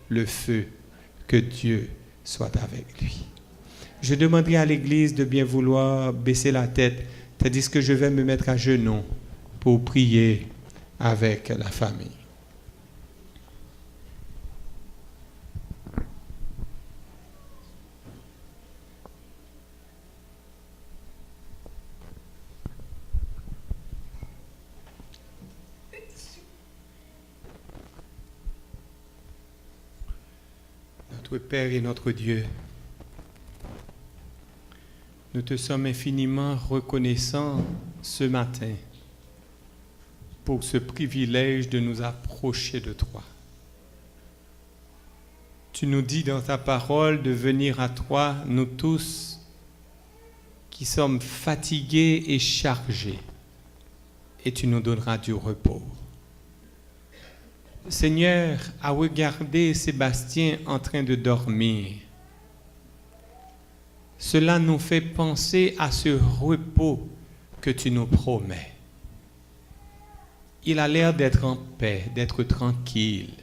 le feu. Que Dieu soit avec lui. Je demanderai à l'Église de bien vouloir baisser la tête, tandis que je vais me mettre à genoux pour prier avec la famille. Notre Père et notre Dieu, nous te sommes infiniment reconnaissants ce matin pour ce privilège de nous approcher de toi. Tu nous dis dans ta parole de venir à toi, nous tous qui sommes fatigués et chargés, et tu nous donneras du repos. Seigneur, à regarder Sébastien en train de dormir, cela nous fait penser à ce repos que tu nous promets. Il a l'air d'être en paix, d'être tranquille.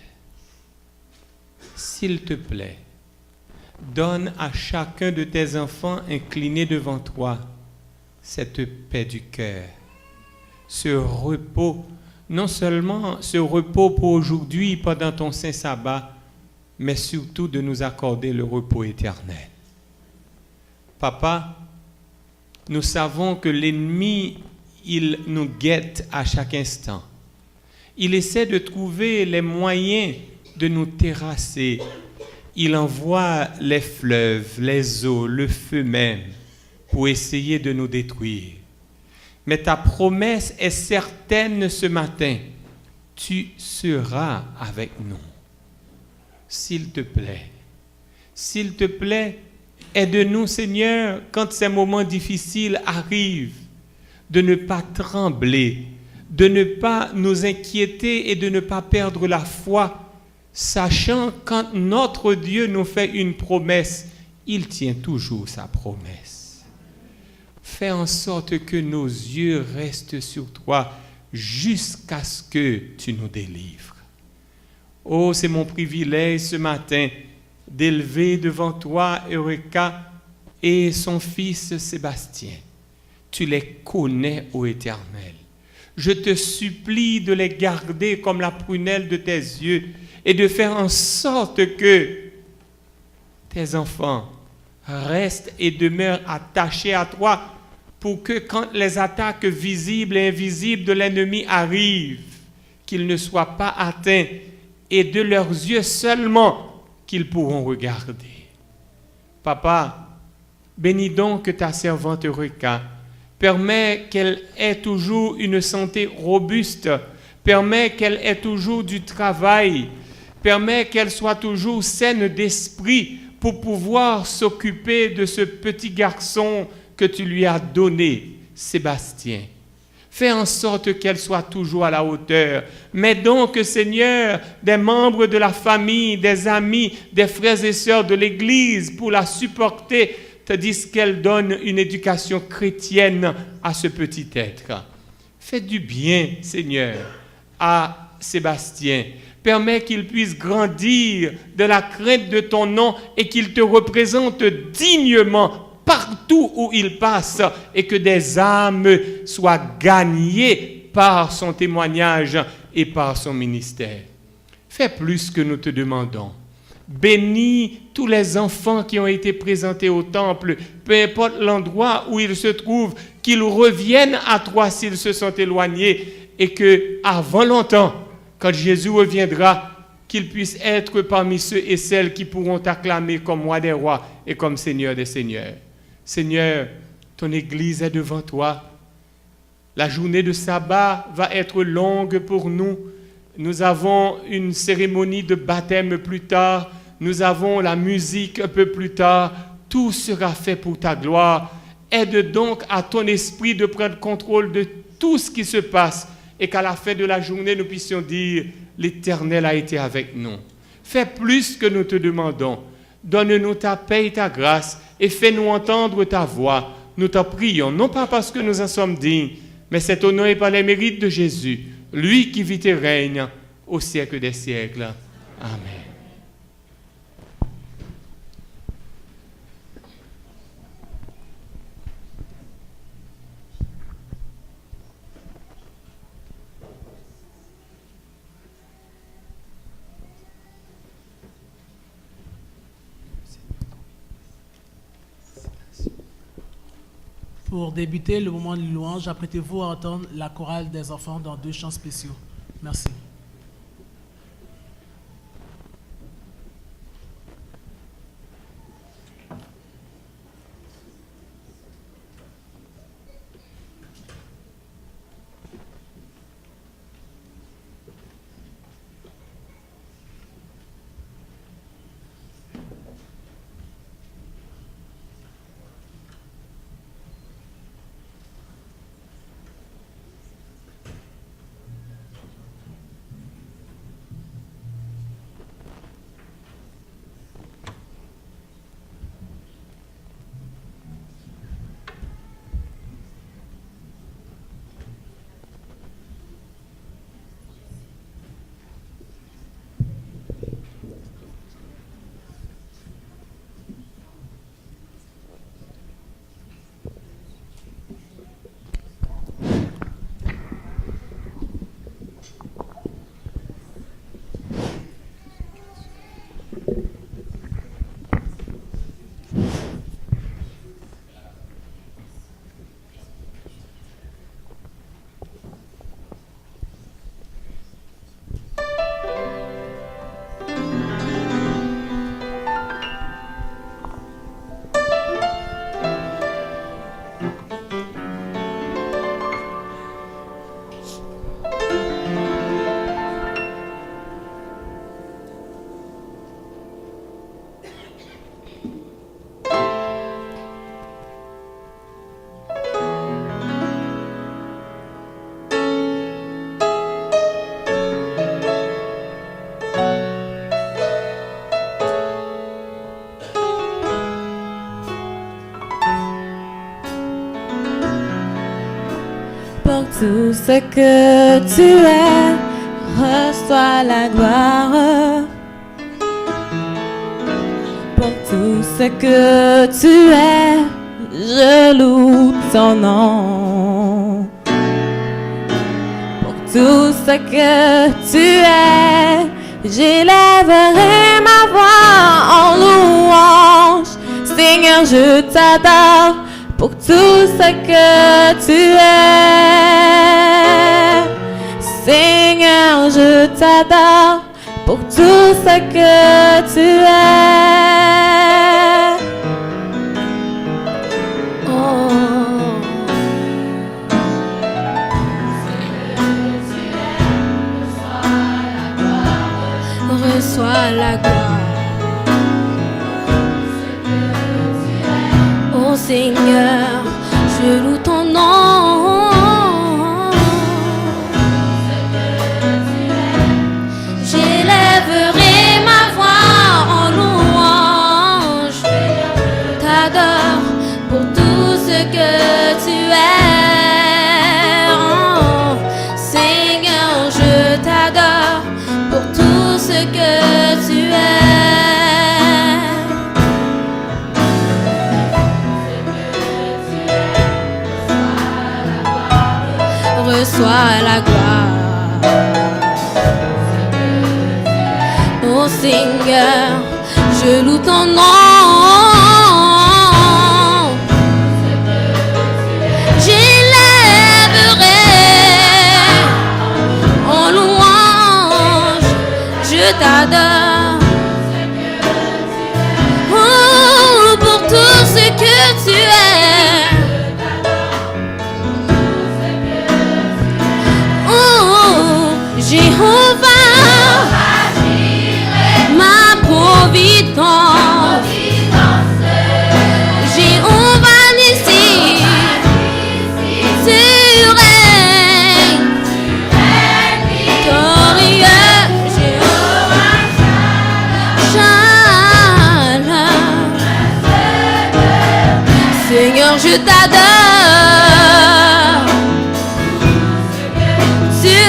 S'il te plaît, donne à chacun de tes enfants inclinés devant toi cette paix du cœur, ce repos. Non seulement ce repos pour aujourd'hui pendant ton saint sabbat, mais surtout de nous accorder le repos éternel. Papa, nous savons que l'ennemi, il nous guette à chaque instant. Il essaie de trouver les moyens de nous terrasser. Il envoie les fleuves, les eaux, le feu même, pour essayer de nous détruire. Mais ta promesse est certaine ce matin. Tu seras avec nous. S'il te plaît, aide-nous, Seigneur, quand ces moments difficiles arrivent, de ne pas trembler, de ne pas nous inquiéter et de ne pas perdre la foi, sachant quand notre Dieu nous fait une promesse, il tient toujours sa promesse. Fais en sorte que nos yeux restent sur toi jusqu'à ce que tu nous délivres. Oh, c'est mon privilège ce matin d'élever devant toi Eureka et son fils Sébastien. Tu les connais, ô Éternel. Je te supplie de les garder comme la prunelle de tes yeux et de faire en sorte que tes enfants restent et demeurent attachés à toi pour que quand les attaques visibles et invisibles de l'ennemi arrivent, qu'ils ne soient pas atteints et de leurs yeux seulement qu'ils pourront regarder. Papa, bénis donc ta servante Eureka. Permets qu'elle ait toujours une santé robuste. Permets qu'elle ait toujours du travail. Permets qu'elle soit toujours saine d'esprit pour pouvoir s'occuper de ce petit garçon que tu lui as donné, Sébastien. Fais en sorte qu'elle soit toujours à la hauteur. Mets donc, Seigneur, des membres de la famille, des amis, des frères et sœurs de l'Église pour la supporter, tandis qu'elle donne une éducation chrétienne à ce petit être. Fais du bien, Seigneur, à Sébastien. Permets qu'il puisse grandir de la crainte de ton nom et qu'il te représente dignement partout où il passe et que des âmes soient gagnées par son témoignage et par son ministère. Fais plus que nous te demandons. Bénis tous les enfants qui ont été présentés au temple, peu importe l'endroit où ils se trouvent, qu'ils reviennent à toi s'ils se sont éloignés et que, avant longtemps, quand Jésus reviendra, qu'ils puissent être parmi ceux et celles qui pourront t'acclamer comme roi des rois et comme Seigneur des seigneurs. Seigneur, ton Église est devant toi. La journée de sabbat va être longue pour nous. Nous avons une cérémonie de baptême plus tard. Nous avons la musique un peu plus tard. Tout sera fait pour ta gloire. Aide donc à ton esprit de prendre contrôle de tout ce qui se passe et qu'à la fin de la journée, nous puissions dire « L'Éternel a été avec nous ». Fais plus que nous te demandons. Donne-nous ta paix et ta grâce et fais-nous entendre ta voix. Nous t'en prions, non pas parce que nous en sommes dignes, mais c'est au nom et par les mérites de Jésus, lui qui vit et règne au siècle des siècles. Amen. Pour débuter le moment de louange, apprêtez-vous à entendre la chorale des enfants dans 2 chants spéciaux. Merci. Tout ce que tu es, reçois la gloire. Pour tout ce que tu es, je loue ton nom. Pour tout ce que tu es, j'élèverai ma voix en louange. Seigneur, je t'adore. Pour tout ce que tu es, Seigneur, je t'adore. Pour tout ce que tu es. Oh. Reçois la gloire. Oh Seigneur, je loue ton nom. J'élèverai ma voix en louange. T'adore pour tout ce que tu es. Oh, Seigneur, je t'adore pour tout ce que tu es. Reçois la gloire. Oh Seigneur, je loue ton nom. J'élèverai en louange, je t'adore. Oh, pour tout ce que tu es. Jéhovah, ma providence. Jéhovah Nissi, tu règnes victorieux. Jéhovah Shalom. Seigneur, je t'adore. Tu es.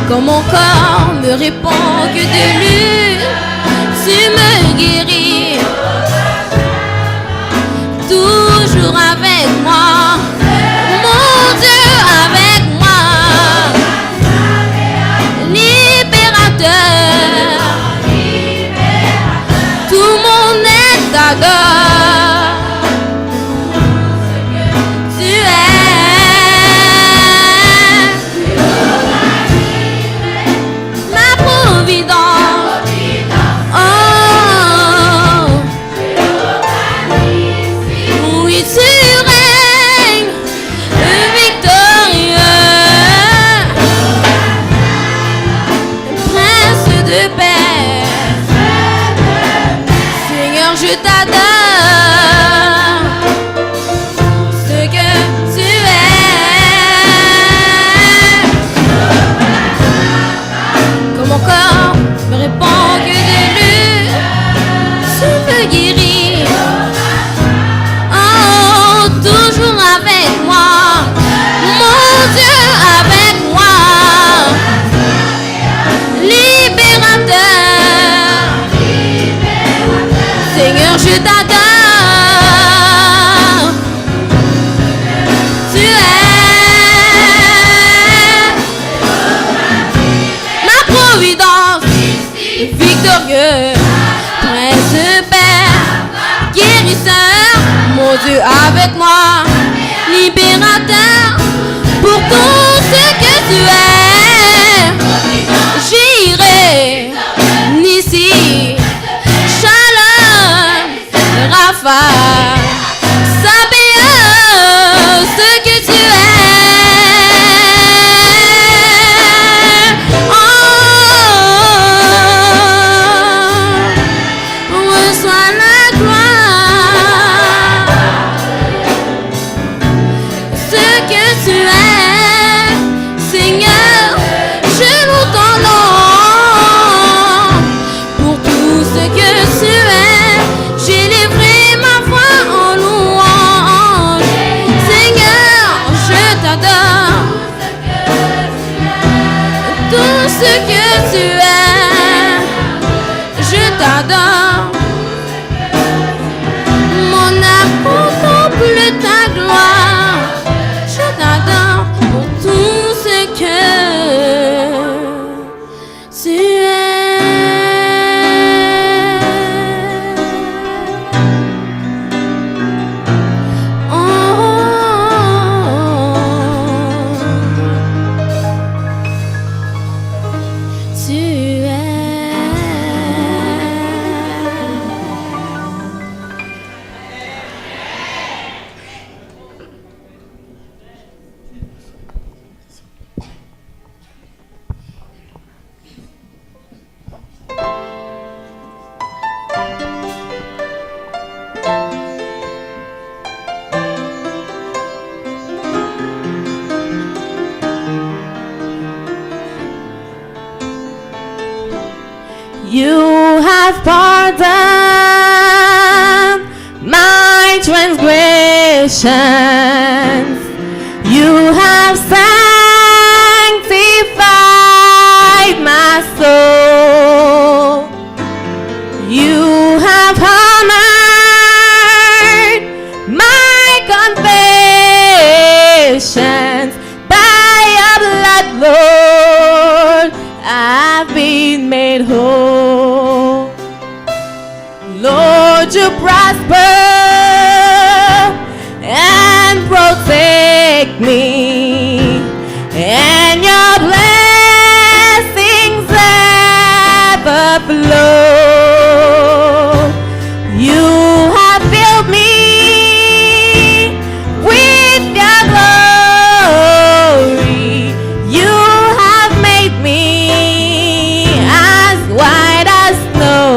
Quand mon corps me répond que de lui, tu me guéris. Toujours avec moi, mon Dieu avec moi. Libérateur, tout mon glorieux, Prince de paix, guérisseur, mon Dieu avec moi, libérateur, pour tout ce que tu es. J'irai, Nissi, Shalom, Rapha, Sabaoth, ce que tu es. Reçois la gloire, ce que tu es, Seigneur, je loue ton nom. Pour tout ce que tu es, j'élèverai ma voix en louange. Seigneur, je t'adore. Tout ce que tu es, je t'adore. Mon âme contemple ta gloire. Je t'adore pour tout ce que tu es. Tu es. You have pardoned my transgressions. You have sanctified my soul. You have honored my confessions. By your blood, Lord, I've been made whole. Lord, you prosper and protect me, and your blessings ever flow. You have filled me with your glory. You have made me as white as snow.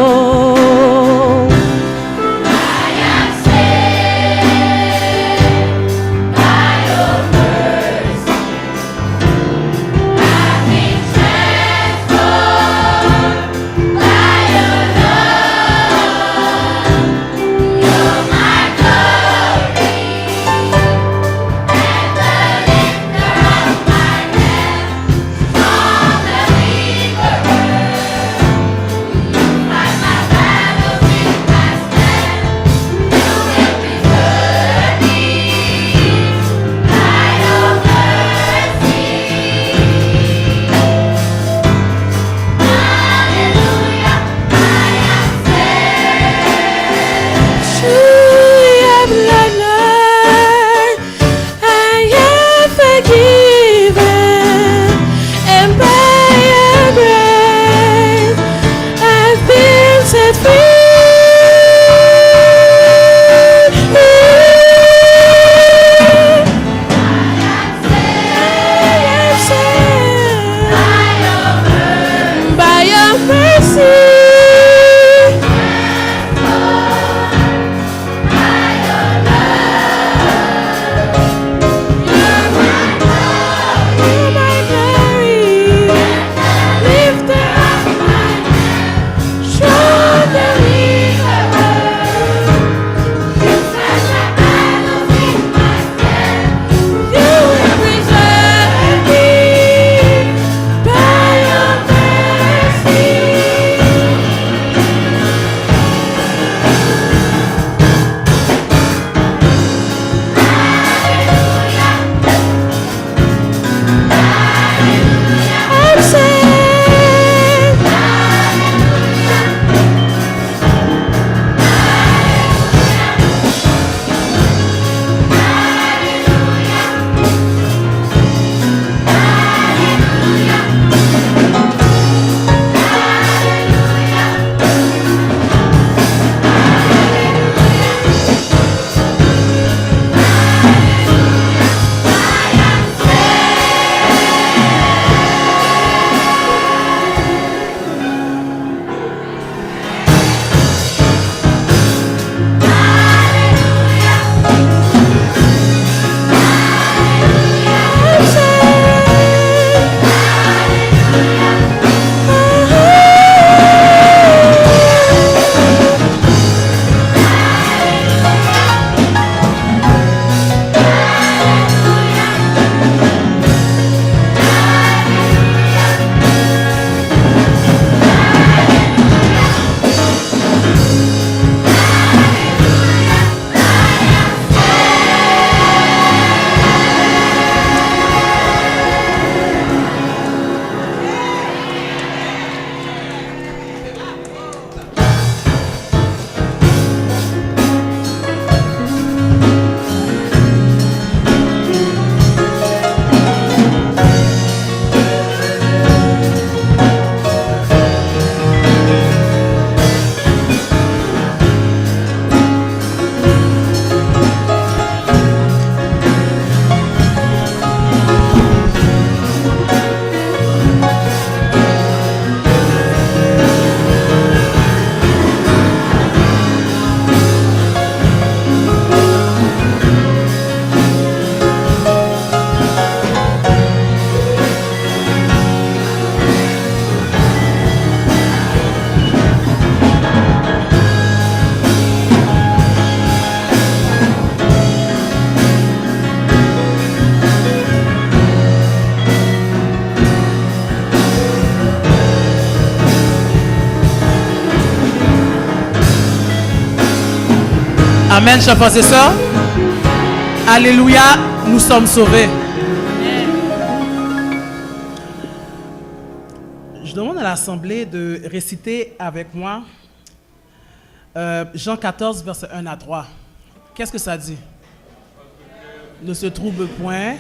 By your Amen, chers frères et sœurs. Alléluia, nous sommes sauvés. Je demande à l'Assemblée de réciter avec moi Jean 14, versets 1 à 3. Qu'est-ce que ça dit? Ne se trouble point,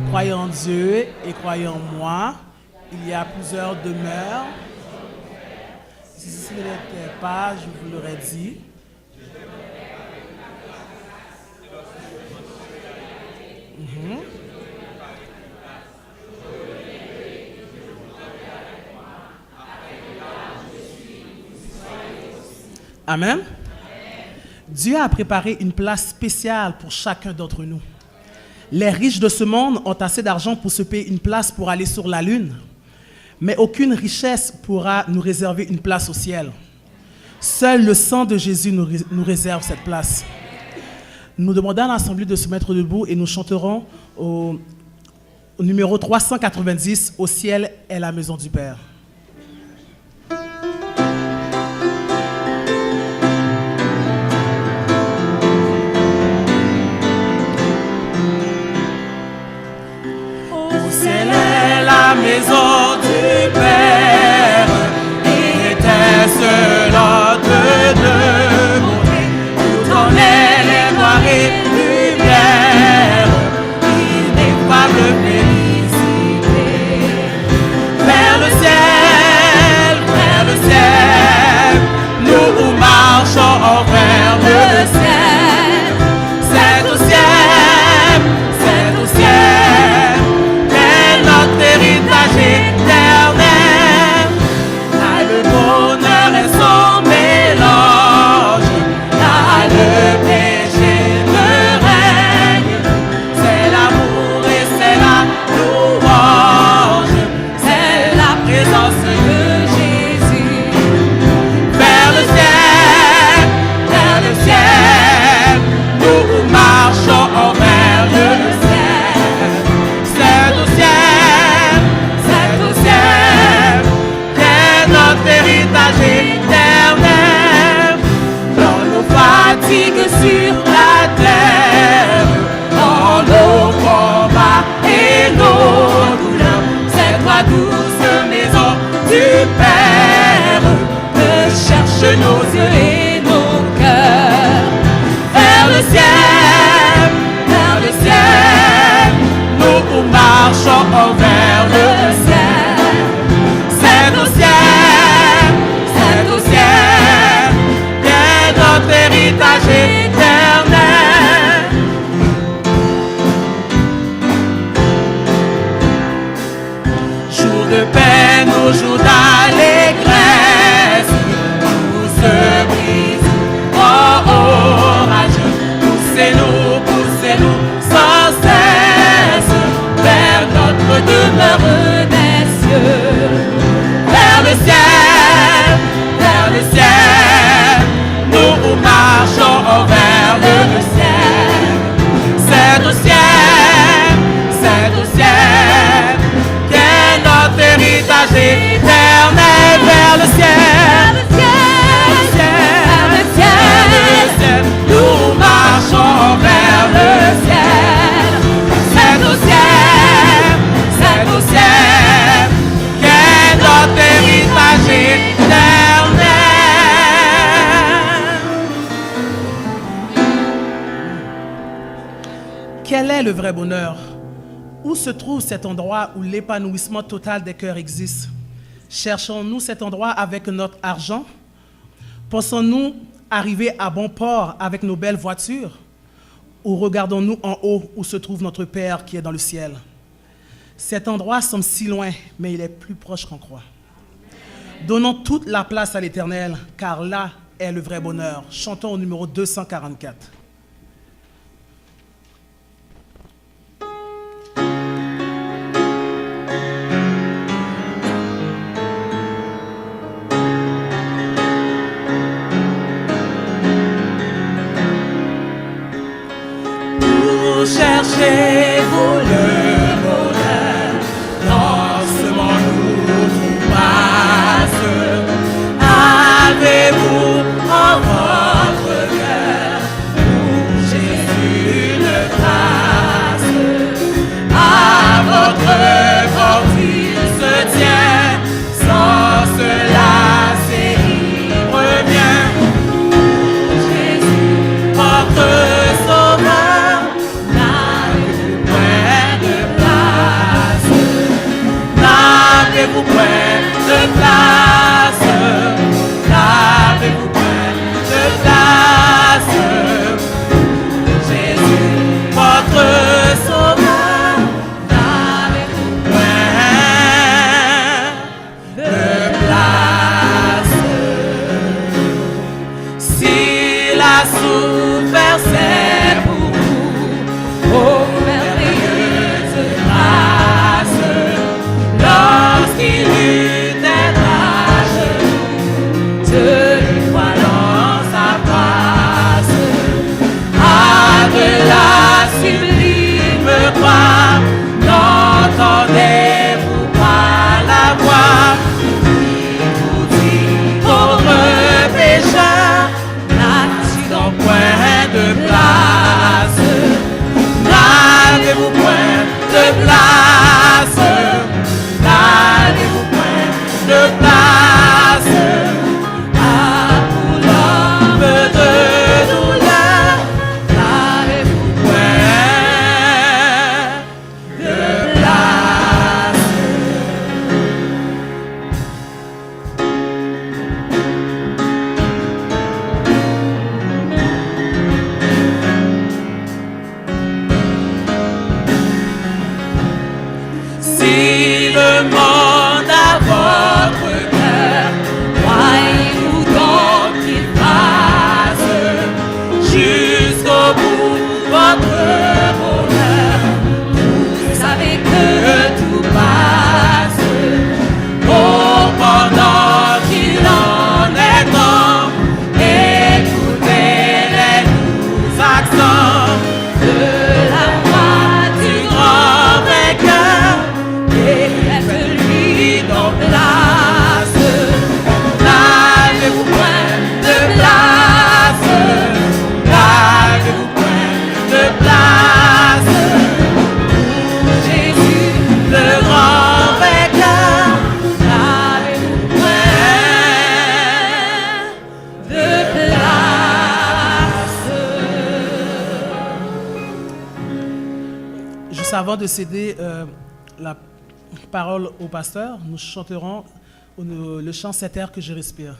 croyez en Dieu et croyez en moi. Il y a plusieurs demeures. Si ce n'était pas, je vous l'aurais dit. Amen. Dieu a préparé une place spéciale pour chacun d'entre nous. Les riches de ce monde ont assez d'argent pour se payer une place pour aller sur la lune, mais aucune richesse pourra nous réserver une place au ciel. Seul le sang de Jésus nous réserve cette place. Nous demandons à l'Assemblée de se mettre debout et nous chanterons au numéro 390, « Au ciel est la maison du Père ». La maison du Père, étincelle de bonté, tout en elle est gloire et lumière, ineffable félicité. Vers le ciel, nous marchons vers le ciel. C'est au ciel, c'est au ciel, notre héritage éternel. Là le bonheur est sans mélange, là le péché ne règne. C'est l'amour et c'est la louange, c'est la présence de Jésus. Vers le ciel, nous marchons vers le ciel. Héritage éternel, dans nos fatigues sur la terre, dans nos combats et nos douleurs, c'est toi douce maison du Père, que cherchent nos yeux et nos cœurs. Vers le ciel, nous marchons vers le ciel. C'est au ciel, notre héritage éternel. Jour de peine ou jour d'allégresse, tout se brise en orage. Poussez-nous sans cesse vers notre demeure des cieux. Vers le ciel, nous marchons vers le ciel. C'est au ciel, qu'est notre héritage éternel. Vers le ciel, nous marchons vers le ciel. C'est au ciel, qu'est notre héritage éternel. Quel est le vrai bonheur? Où se trouve cet endroit où l'épanouissement total des cœurs existe? Cherchons-nous cet endroit avec notre argent? Pensons-nous arriver à bon port avec nos belles voitures? Ou regardons-nous en haut où se trouve notre Père qui est dans le ciel? Cet endroit semble si loin, mais il est plus proche qu'on croit. Donnons toute la place à l'Éternel, car là est le vrai bonheur. Chantons au numéro 244. Cherchez-vous le bonheur dans ce monde où tout passe? Avez-vous en votre cœur lavez-vous point de place, lavez-vous point de place. Jésus, votre sauveur, lavez-vous point de place. S'il a souffert, c'est pour vous, oh merveilleuse grâce. Lorsqu'il eut des rage, de lui voilant sa face, à de la sublime croix, n'entendez-vous pas la voix qui vous dit, pauvre pécheur, n'as-tu donc point de place? N'avez-vous point de place? N'avez-vous point de place? Ah, pour l'homme de douleur, n'avez-vous point de place? Si le monde a votre cœur, croyez-vous donc qu'il passe jusqu'au bout votre bonheur? Vous savez que tout passe. Oh, pendant qu'il en est temps, écoutez les doux accents de la voix du grand vainqueur. Et faites-lui donc place. N'avez-vous point de place? N'avez-vous point de place? Pour Jésus, le grand vainqueur, n'avez-vous point de place? Juste avant de céder la parole au pasteur, nous chanterons le chant Cet air que je respire.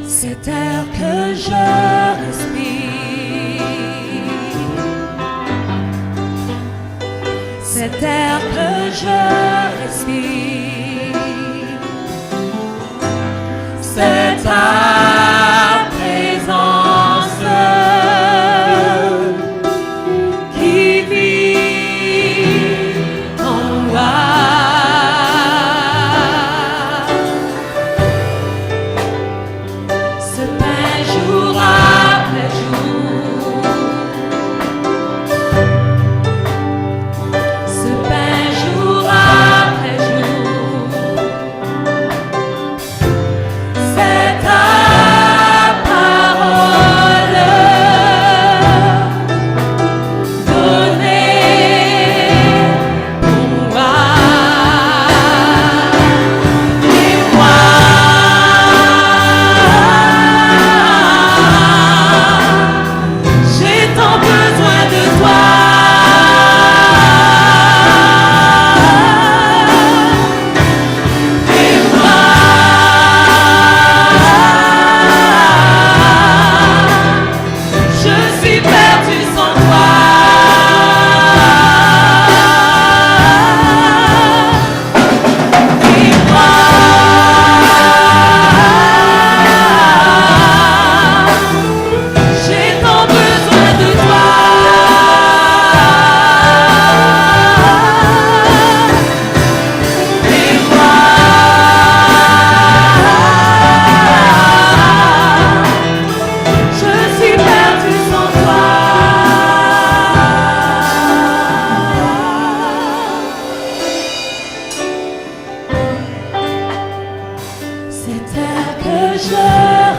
Cet air que je respire, cet air que je respire, c'est ta présence qui vit en moi. Ce pain jour après jour, ce pain jour après jour, c'est ta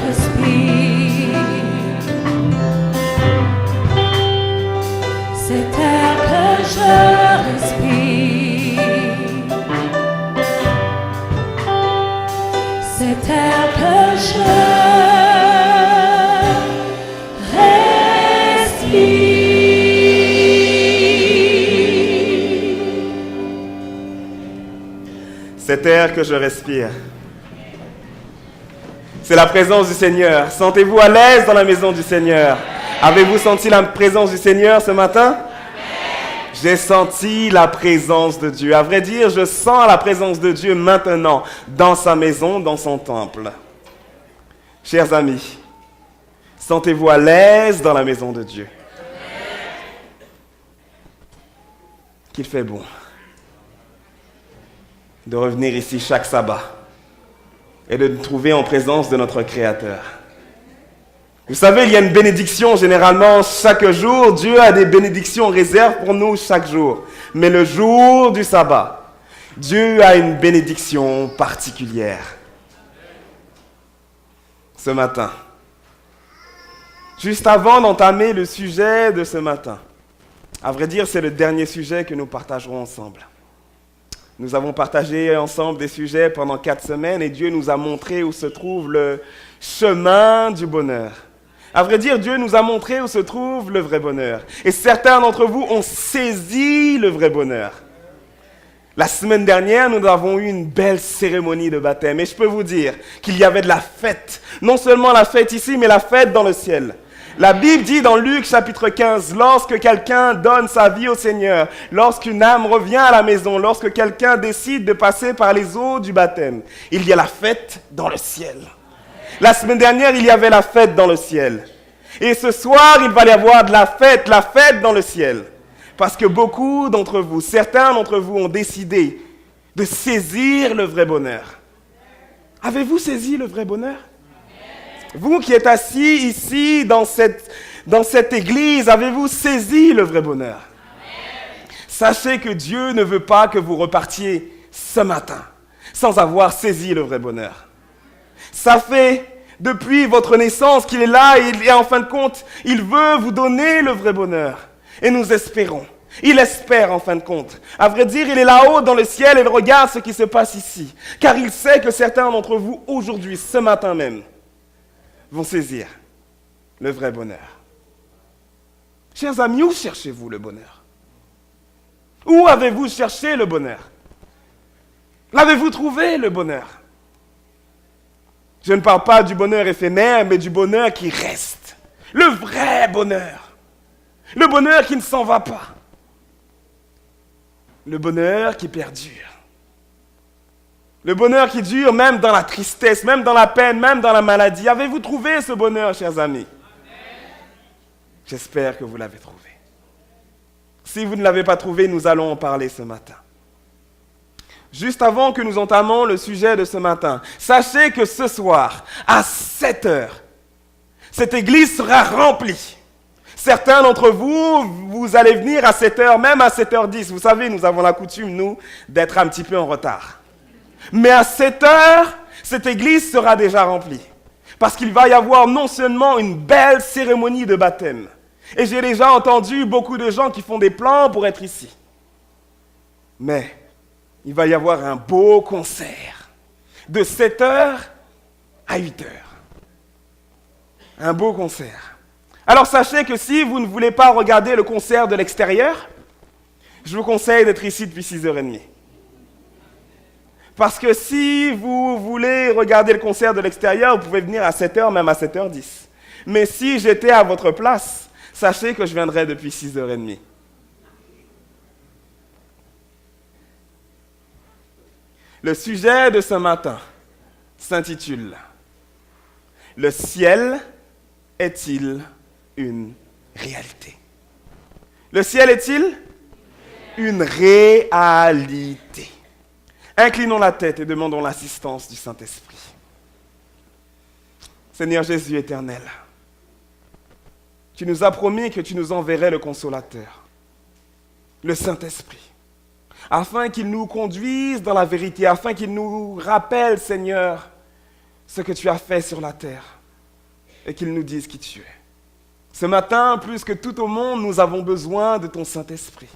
respire, cet air que je respire, cet air que je cet air que je respire. C'est la présence du Seigneur. Sentez-vous à l'aise dans la maison du Seigneur? Avez-vous senti la présence du Seigneur ce matin? J'ai senti la présence de Dieu. À vrai dire, je sens la présence de Dieu maintenant dans sa maison, dans son temple. Chers amis, sentez-vous à l'aise dans la maison de Dieu? Qu'il fait bon de revenir ici chaque sabbat et de nous trouver en présence de notre Créateur. Vous savez, il y a une bénédiction généralement chaque jour. Dieu a des bénédictions en réserve pour nous chaque jour. Mais le jour du sabbat, Dieu a une bénédiction particulière. Ce matin, juste avant d'entamer le sujet de ce matin, à vrai dire, c'est le dernier sujet que nous partagerons ensemble. Nous avons partagé ensemble des sujets pendant 4 semaines et Dieu nous a montré où se trouve le chemin du bonheur. À vrai dire, Dieu nous a montré où se trouve le vrai bonheur. Et certains d'entre vous ont saisi le vrai bonheur. La semaine dernière, nous avons eu une belle cérémonie de baptême. Et je peux vous dire qu'il y avait de la fête. Non seulement la fête ici, mais la fête dans le ciel. La Bible dit dans Luc chapitre 15, lorsque quelqu'un donne sa vie au Seigneur, lorsqu'une âme revient à la maison, lorsque quelqu'un décide de passer par les eaux du baptême, il y a la fête dans le ciel. La semaine dernière, il y avait la fête dans le ciel. Et ce soir, il va y avoir de la fête dans le ciel. Parce que beaucoup d'entre vous, certains d'entre vous ont décidé de saisir le vrai bonheur. Avez-vous saisi le vrai bonheur? Vous qui êtes assis ici dans cette église, avez-vous saisi le vrai bonheur? Sachez que Dieu ne veut pas que vous repartiez ce matin sans avoir saisi le vrai bonheur. Ça fait depuis votre naissance qu'il est là et en fin de compte, il veut vous donner le vrai bonheur. Et nous espérons. Il espère en fin de compte. À vrai dire, il est là-haut dans le ciel et il regarde ce qui se passe ici. Car il sait que certains d'entre vous, aujourd'hui, ce matin même, vont saisir le vrai bonheur. Chers amis, où cherchez-vous le bonheur? Où avez-vous cherché le bonheur? L'avez-vous trouvé le bonheur? Je ne parle pas du bonheur éphémère, mais du bonheur qui reste. Le vrai bonheur. Le bonheur qui ne s'en va pas. Le bonheur qui perdure. Le bonheur qui dure même dans la tristesse, même dans la peine, même dans la maladie. Avez-vous trouvé ce bonheur, chers amis? J'espère que vous l'avez trouvé. Si vous ne l'avez pas trouvé, nous allons en parler ce matin. Juste avant que nous entamons le sujet de ce matin, sachez que ce soir, à 7 heures, cette église sera remplie. Certains d'entre vous, vous allez venir à 7 heures, même à 7h10. Vous savez, nous avons la coutume, nous, d'être un petit peu en retard. Mais à 7 heures, cette église sera déjà remplie. Parce qu'il va y avoir non seulement une belle cérémonie de baptême. Et j'ai déjà entendu beaucoup de gens qui font des plans pour être ici. Mais il va y avoir un beau concert. De 7 heures à 8 heures. Un beau concert. Alors sachez que si vous ne voulez pas regarder le concert de l'extérieur, je vous conseille d'être ici depuis 6h30. Parce que si vous voulez regarder le concert de l'extérieur, vous pouvez venir à 7h, même à 7h10. Mais si j'étais à votre place, sachez que je viendrais depuis 6h30. Le sujet de ce matin s'intitule « Le ciel est-il une réalité ?» Le ciel est-il une réalité? Inclinons la tête et demandons l'assistance du Saint-Esprit. Seigneur Jésus éternel, tu nous as promis que tu nous enverrais le Consolateur, le Saint-Esprit, afin qu'il nous conduise dans la vérité, afin qu'il nous rappelle, Seigneur, ce que tu as fait sur la terre et qu'il nous dise qui tu es. Ce matin, plus que tout au monde, nous avons besoin de ton Saint-Esprit.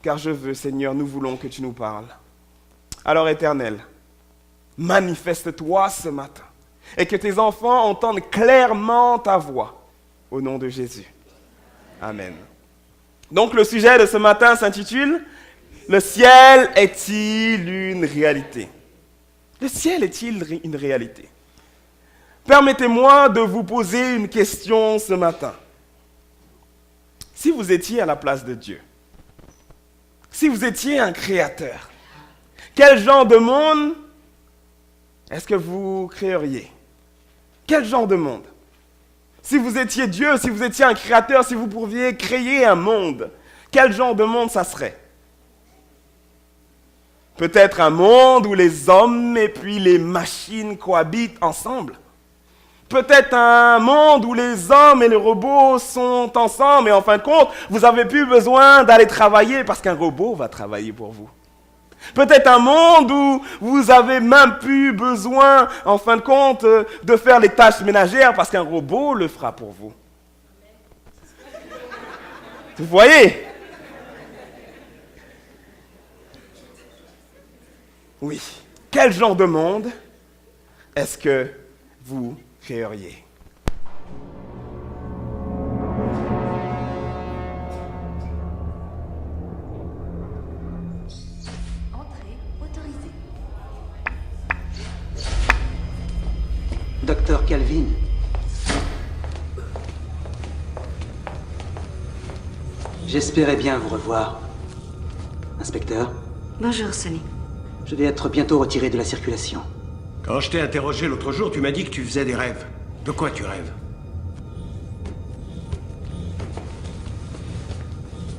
Car je veux, Seigneur, nous voulons que tu nous parles. Alors, Éternel, manifeste-toi ce matin et que tes enfants entendent clairement ta voix. Au nom de Jésus. Amen. Donc, le sujet de ce matin s'intitule « Le ciel est-il une réalité ?» Le ciel est-il une réalité? Permettez-moi de vous poser une question ce matin. Si vous étiez à la place de Dieu, si vous étiez un créateur, quel genre de monde est-ce que vous créeriez? Quel genre de monde? Si vous étiez Dieu, si vous étiez un créateur, si vous pouviez créer un monde, quel genre de monde ça serait? Peut-être un monde où les hommes et puis les machines cohabitent ensemble. Peut-être un monde où les hommes et les robots sont ensemble et en fin de compte, vous n'avez plus besoin d'aller travailler parce qu'un robot va travailler pour vous. Peut-être un monde où vous n'avez même plus besoin, en fin de compte, de faire les tâches ménagères parce qu'un robot le fera pour vous. Vous voyez? Oui. Quel genre de monde est-ce que vous créeriez? Entrée autorisée. Docteur Calvin. J'espérais bien vous revoir. Inspecteur, Bonjour, Sonny. je vais être bientôt retiré de la circulation. Quand je t'ai interrogé l'autre jour, tu m'as dit que tu faisais des rêves. De quoi tu rêves?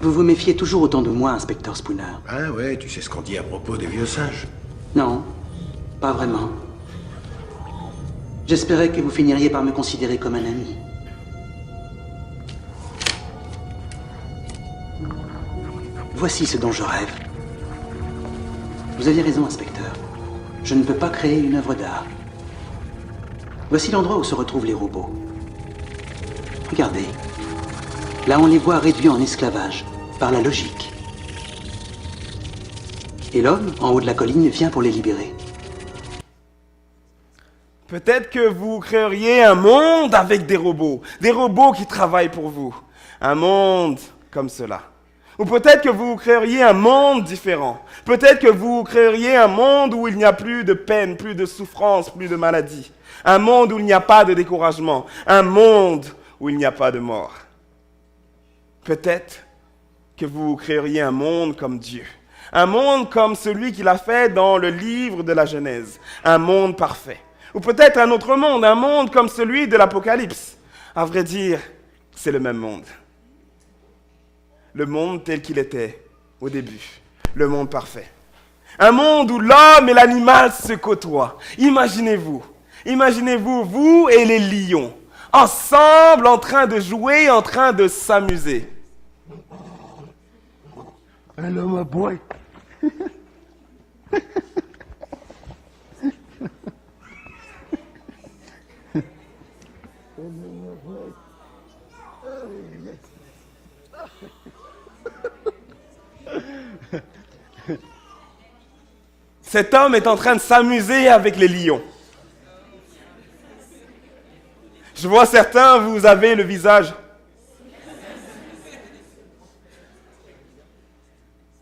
Vous vous méfiez toujours autant de moi, inspecteur Spooner. Ah ouais, tu sais ce qu'on dit à propos des vieux singes. Non, pas vraiment. J'espérais que vous finiriez par me considérer comme un ami. Voici ce dont je rêve. Vous aviez raison, inspecteur. Je ne peux pas créer une œuvre d'art. Voici l'endroit où se retrouvent les robots. Regardez. Là, on les voit réduits en esclavage, par la logique. Et l'homme, en haut de la colline, vient pour les libérer. Peut-être que vous créeriez un monde avec des robots qui travaillent pour vous. Un monde comme cela. Ou peut-être que vous créeriez un monde différent. Peut-être que vous créeriez un monde où il n'y a plus de peine, plus de souffrance, plus de maladie. Un monde où il n'y a pas de découragement. Un monde où il n'y a pas de mort. Peut-être que vous créeriez un monde comme Dieu. Un monde comme celui qu'il a fait dans le livre de la Genèse. Un monde parfait. Ou peut-être un autre monde, un monde comme celui de l'Apocalypse. À vrai dire, c'est le même monde. Le monde tel qu'il était au début. Le monde parfait. Un monde où l'homme et l'animal se côtoient. Imaginez-vous, vous et les lions, ensemble en train de jouer, en train de s'amuser. Hello, my boy. Cet homme est en train de s'amuser avec les lions. Je vois certains, vous avez le visage.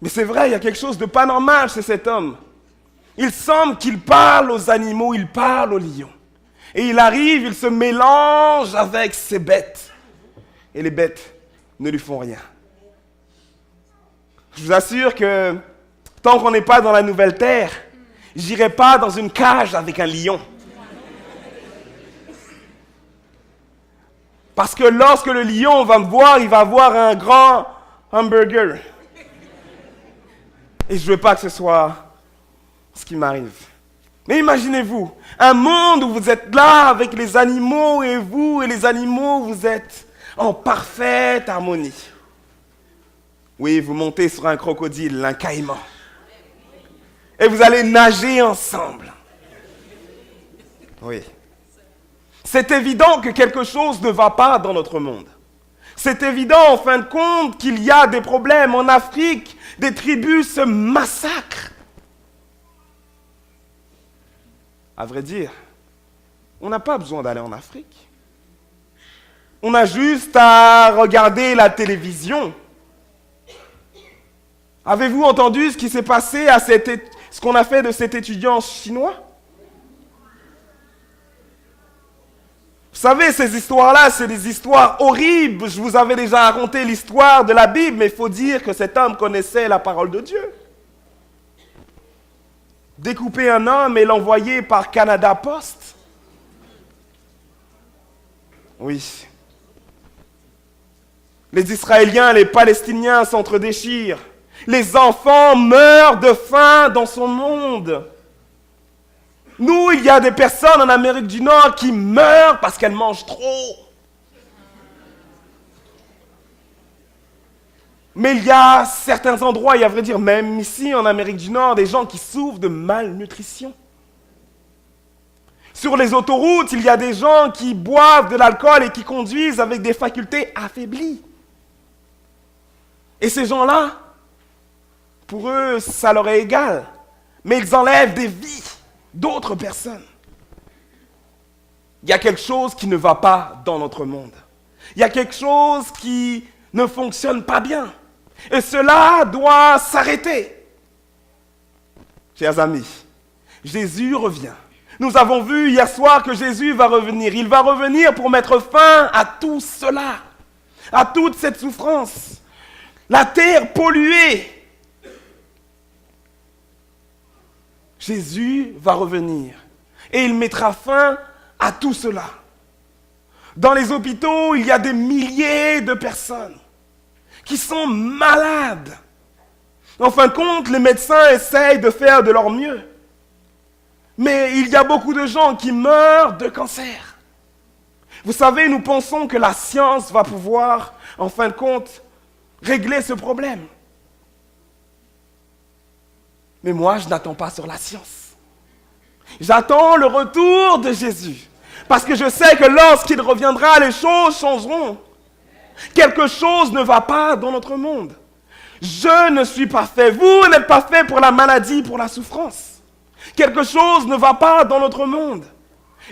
Mais c'est vrai, il y a quelque chose de pas normal chez cet homme. Il semble qu'il parle aux animaux, il parle aux lions. Et il arrive, il se mélange avec ces bêtes. Et les bêtes ne lui font rien. Je vous assure que tant qu'on n'est pas dans la nouvelle terre, j'irai pas dans une cage avec un lion. Parce que lorsque le lion va me voir, il va voir un grand hamburger. Et je ne veux pas que ce soit ce qui m'arrive. Mais imaginez-vous, un monde où vous êtes là avec les animaux et vous et les animaux, vous êtes en parfaite harmonie. Oui, vous montez sur un crocodile, un caïman. Et vous allez nager ensemble. Oui. C'est évident que quelque chose ne va pas dans notre monde. C'est évident, en fin de compte, qu'il y a des problèmes. En Afrique, des tribus se massacrent. À vrai dire, on n'a pas besoin d'aller en Afrique. On a juste à regarder la télévision. Avez-vous entendu ce qui s'est passé à ce qu'on a fait de cet étudiant chinois? Vous savez, ces histoires-là, c'est des histoires horribles. Je vous avais déjà raconté l'histoire de la Bible, mais il faut dire que cet homme connaissait la parole de Dieu. Découper un homme et l'envoyer par Canada Post. Oui. Les Israéliens, les Palestiniens s'entre-déchirent. Les enfants meurent de faim dans son monde. Nous, il y a des personnes en Amérique du Nord qui meurent parce qu'elles mangent trop. Mais il y a certains endroits, et à vrai dire même ici en Amérique du Nord, des gens qui souffrent de malnutrition. Sur les autoroutes, il y a des gens qui boivent de l'alcool et qui conduisent avec des facultés affaiblies. Et ces gens-là, pour eux, ça leur est égal. Mais ils enlèvent des vies d'autres personnes. Il y a quelque chose qui ne va pas dans notre monde. Il y a quelque chose qui ne fonctionne pas bien. Et cela doit s'arrêter. Chers amis, Jésus revient. Nous avons vu hier soir que Jésus va revenir. Il va revenir pour mettre fin à tout cela, à toute cette souffrance. La terre polluée. Jésus va revenir et il mettra fin à tout cela. Dans les hôpitaux, il y a des milliers de personnes qui sont malades. En fin de compte, les médecins essayent de faire de leur mieux. Mais il y a beaucoup de gens qui meurent de cancer. Vous savez, nous pensons que la science va pouvoir, en fin de compte, régler ce problème. Mais moi, je n'attends pas sur la science. J'attends le retour de Jésus. Parce que je sais que lorsqu'il reviendra, les choses changeront. Quelque chose ne va pas dans notre monde. Je ne suis pas fait. Vous n'êtes pas fait pour la maladie, pour la souffrance. Quelque chose ne va pas dans notre monde.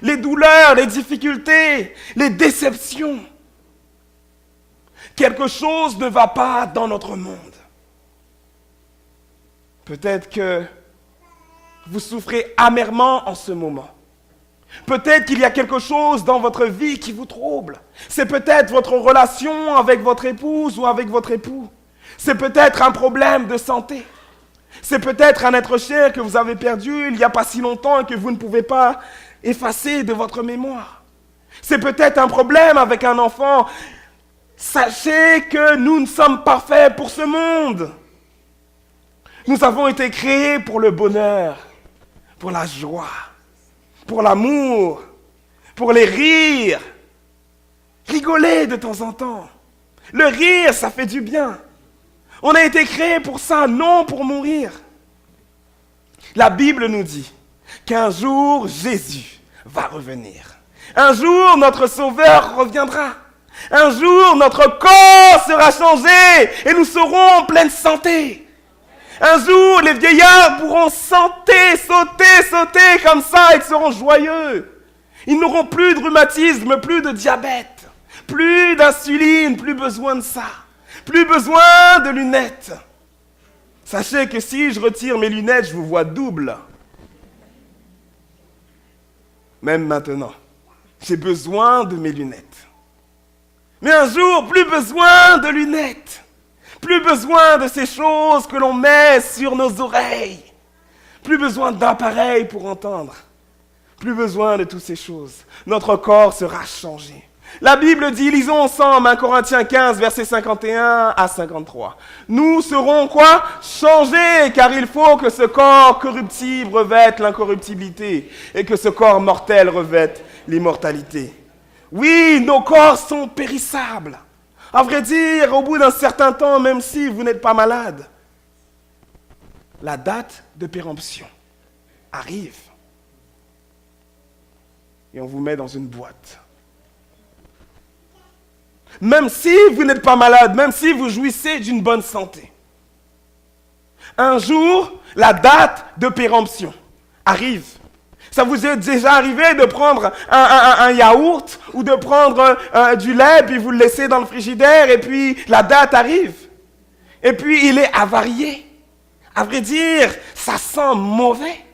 Les douleurs, les difficultés, les déceptions. Quelque chose ne va pas dans notre monde. Peut-être que vous souffrez amèrement en ce moment. Peut-être qu'il y a quelque chose dans votre vie qui vous trouble. C'est peut-être votre relation avec votre épouse ou avec votre époux. C'est peut-être un problème de santé. C'est peut-être un être cher que vous avez perdu il n'y a pas si longtemps et que vous ne pouvez pas effacer de votre mémoire. C'est peut-être un problème avec un enfant. Sachez que nous ne sommes pas faits pour ce monde. Nous avons été créés pour le bonheur, pour la joie, pour l'amour, pour les rires. Rigoler de temps en temps. Le rire, ça fait du bien. On a été créés pour ça, non pour mourir. La Bible nous dit qu'un jour, Jésus va revenir. Un jour, notre Sauveur reviendra. Un jour, notre corps sera changé et nous serons en pleine santé. Un jour, les vieillards pourront sauter comme ça, ils seront joyeux. Ils n'auront plus de rhumatisme, plus de diabète, plus d'insuline, plus besoin de ça, plus besoin de lunettes. Sachez que si je retire mes lunettes, je vous vois double. Même maintenant, j'ai besoin de mes lunettes. Mais un jour, plus besoin de lunettes. Plus besoin de ces choses que l'on met sur nos oreilles. Plus besoin d'appareils pour entendre. Plus besoin de toutes ces choses. Notre corps sera changé. La Bible dit, lisons ensemble 1 Corinthiens 15, versets 51 à 53. Nous serons quoi? Changés, car il faut que ce corps corruptible revête l'incorruptibilité et que ce corps mortel revête l'immortalité. Oui, nos corps sont périssables. À vrai dire, au bout d'un certain temps, même si vous n'êtes pas malade, la date de péremption arrive. et on vous met dans une boîte. Même si vous n'êtes pas malade, même si vous jouissez d'une bonne santé, un jour, la date de péremption arrive. Ça vous est déjà arrivé de prendre un yaourt ou de prendre du lait, puis vous le laissez dans le frigidaire, et puis la date arrive. Et puis il est avarié. À vrai dire, ça sent mauvais.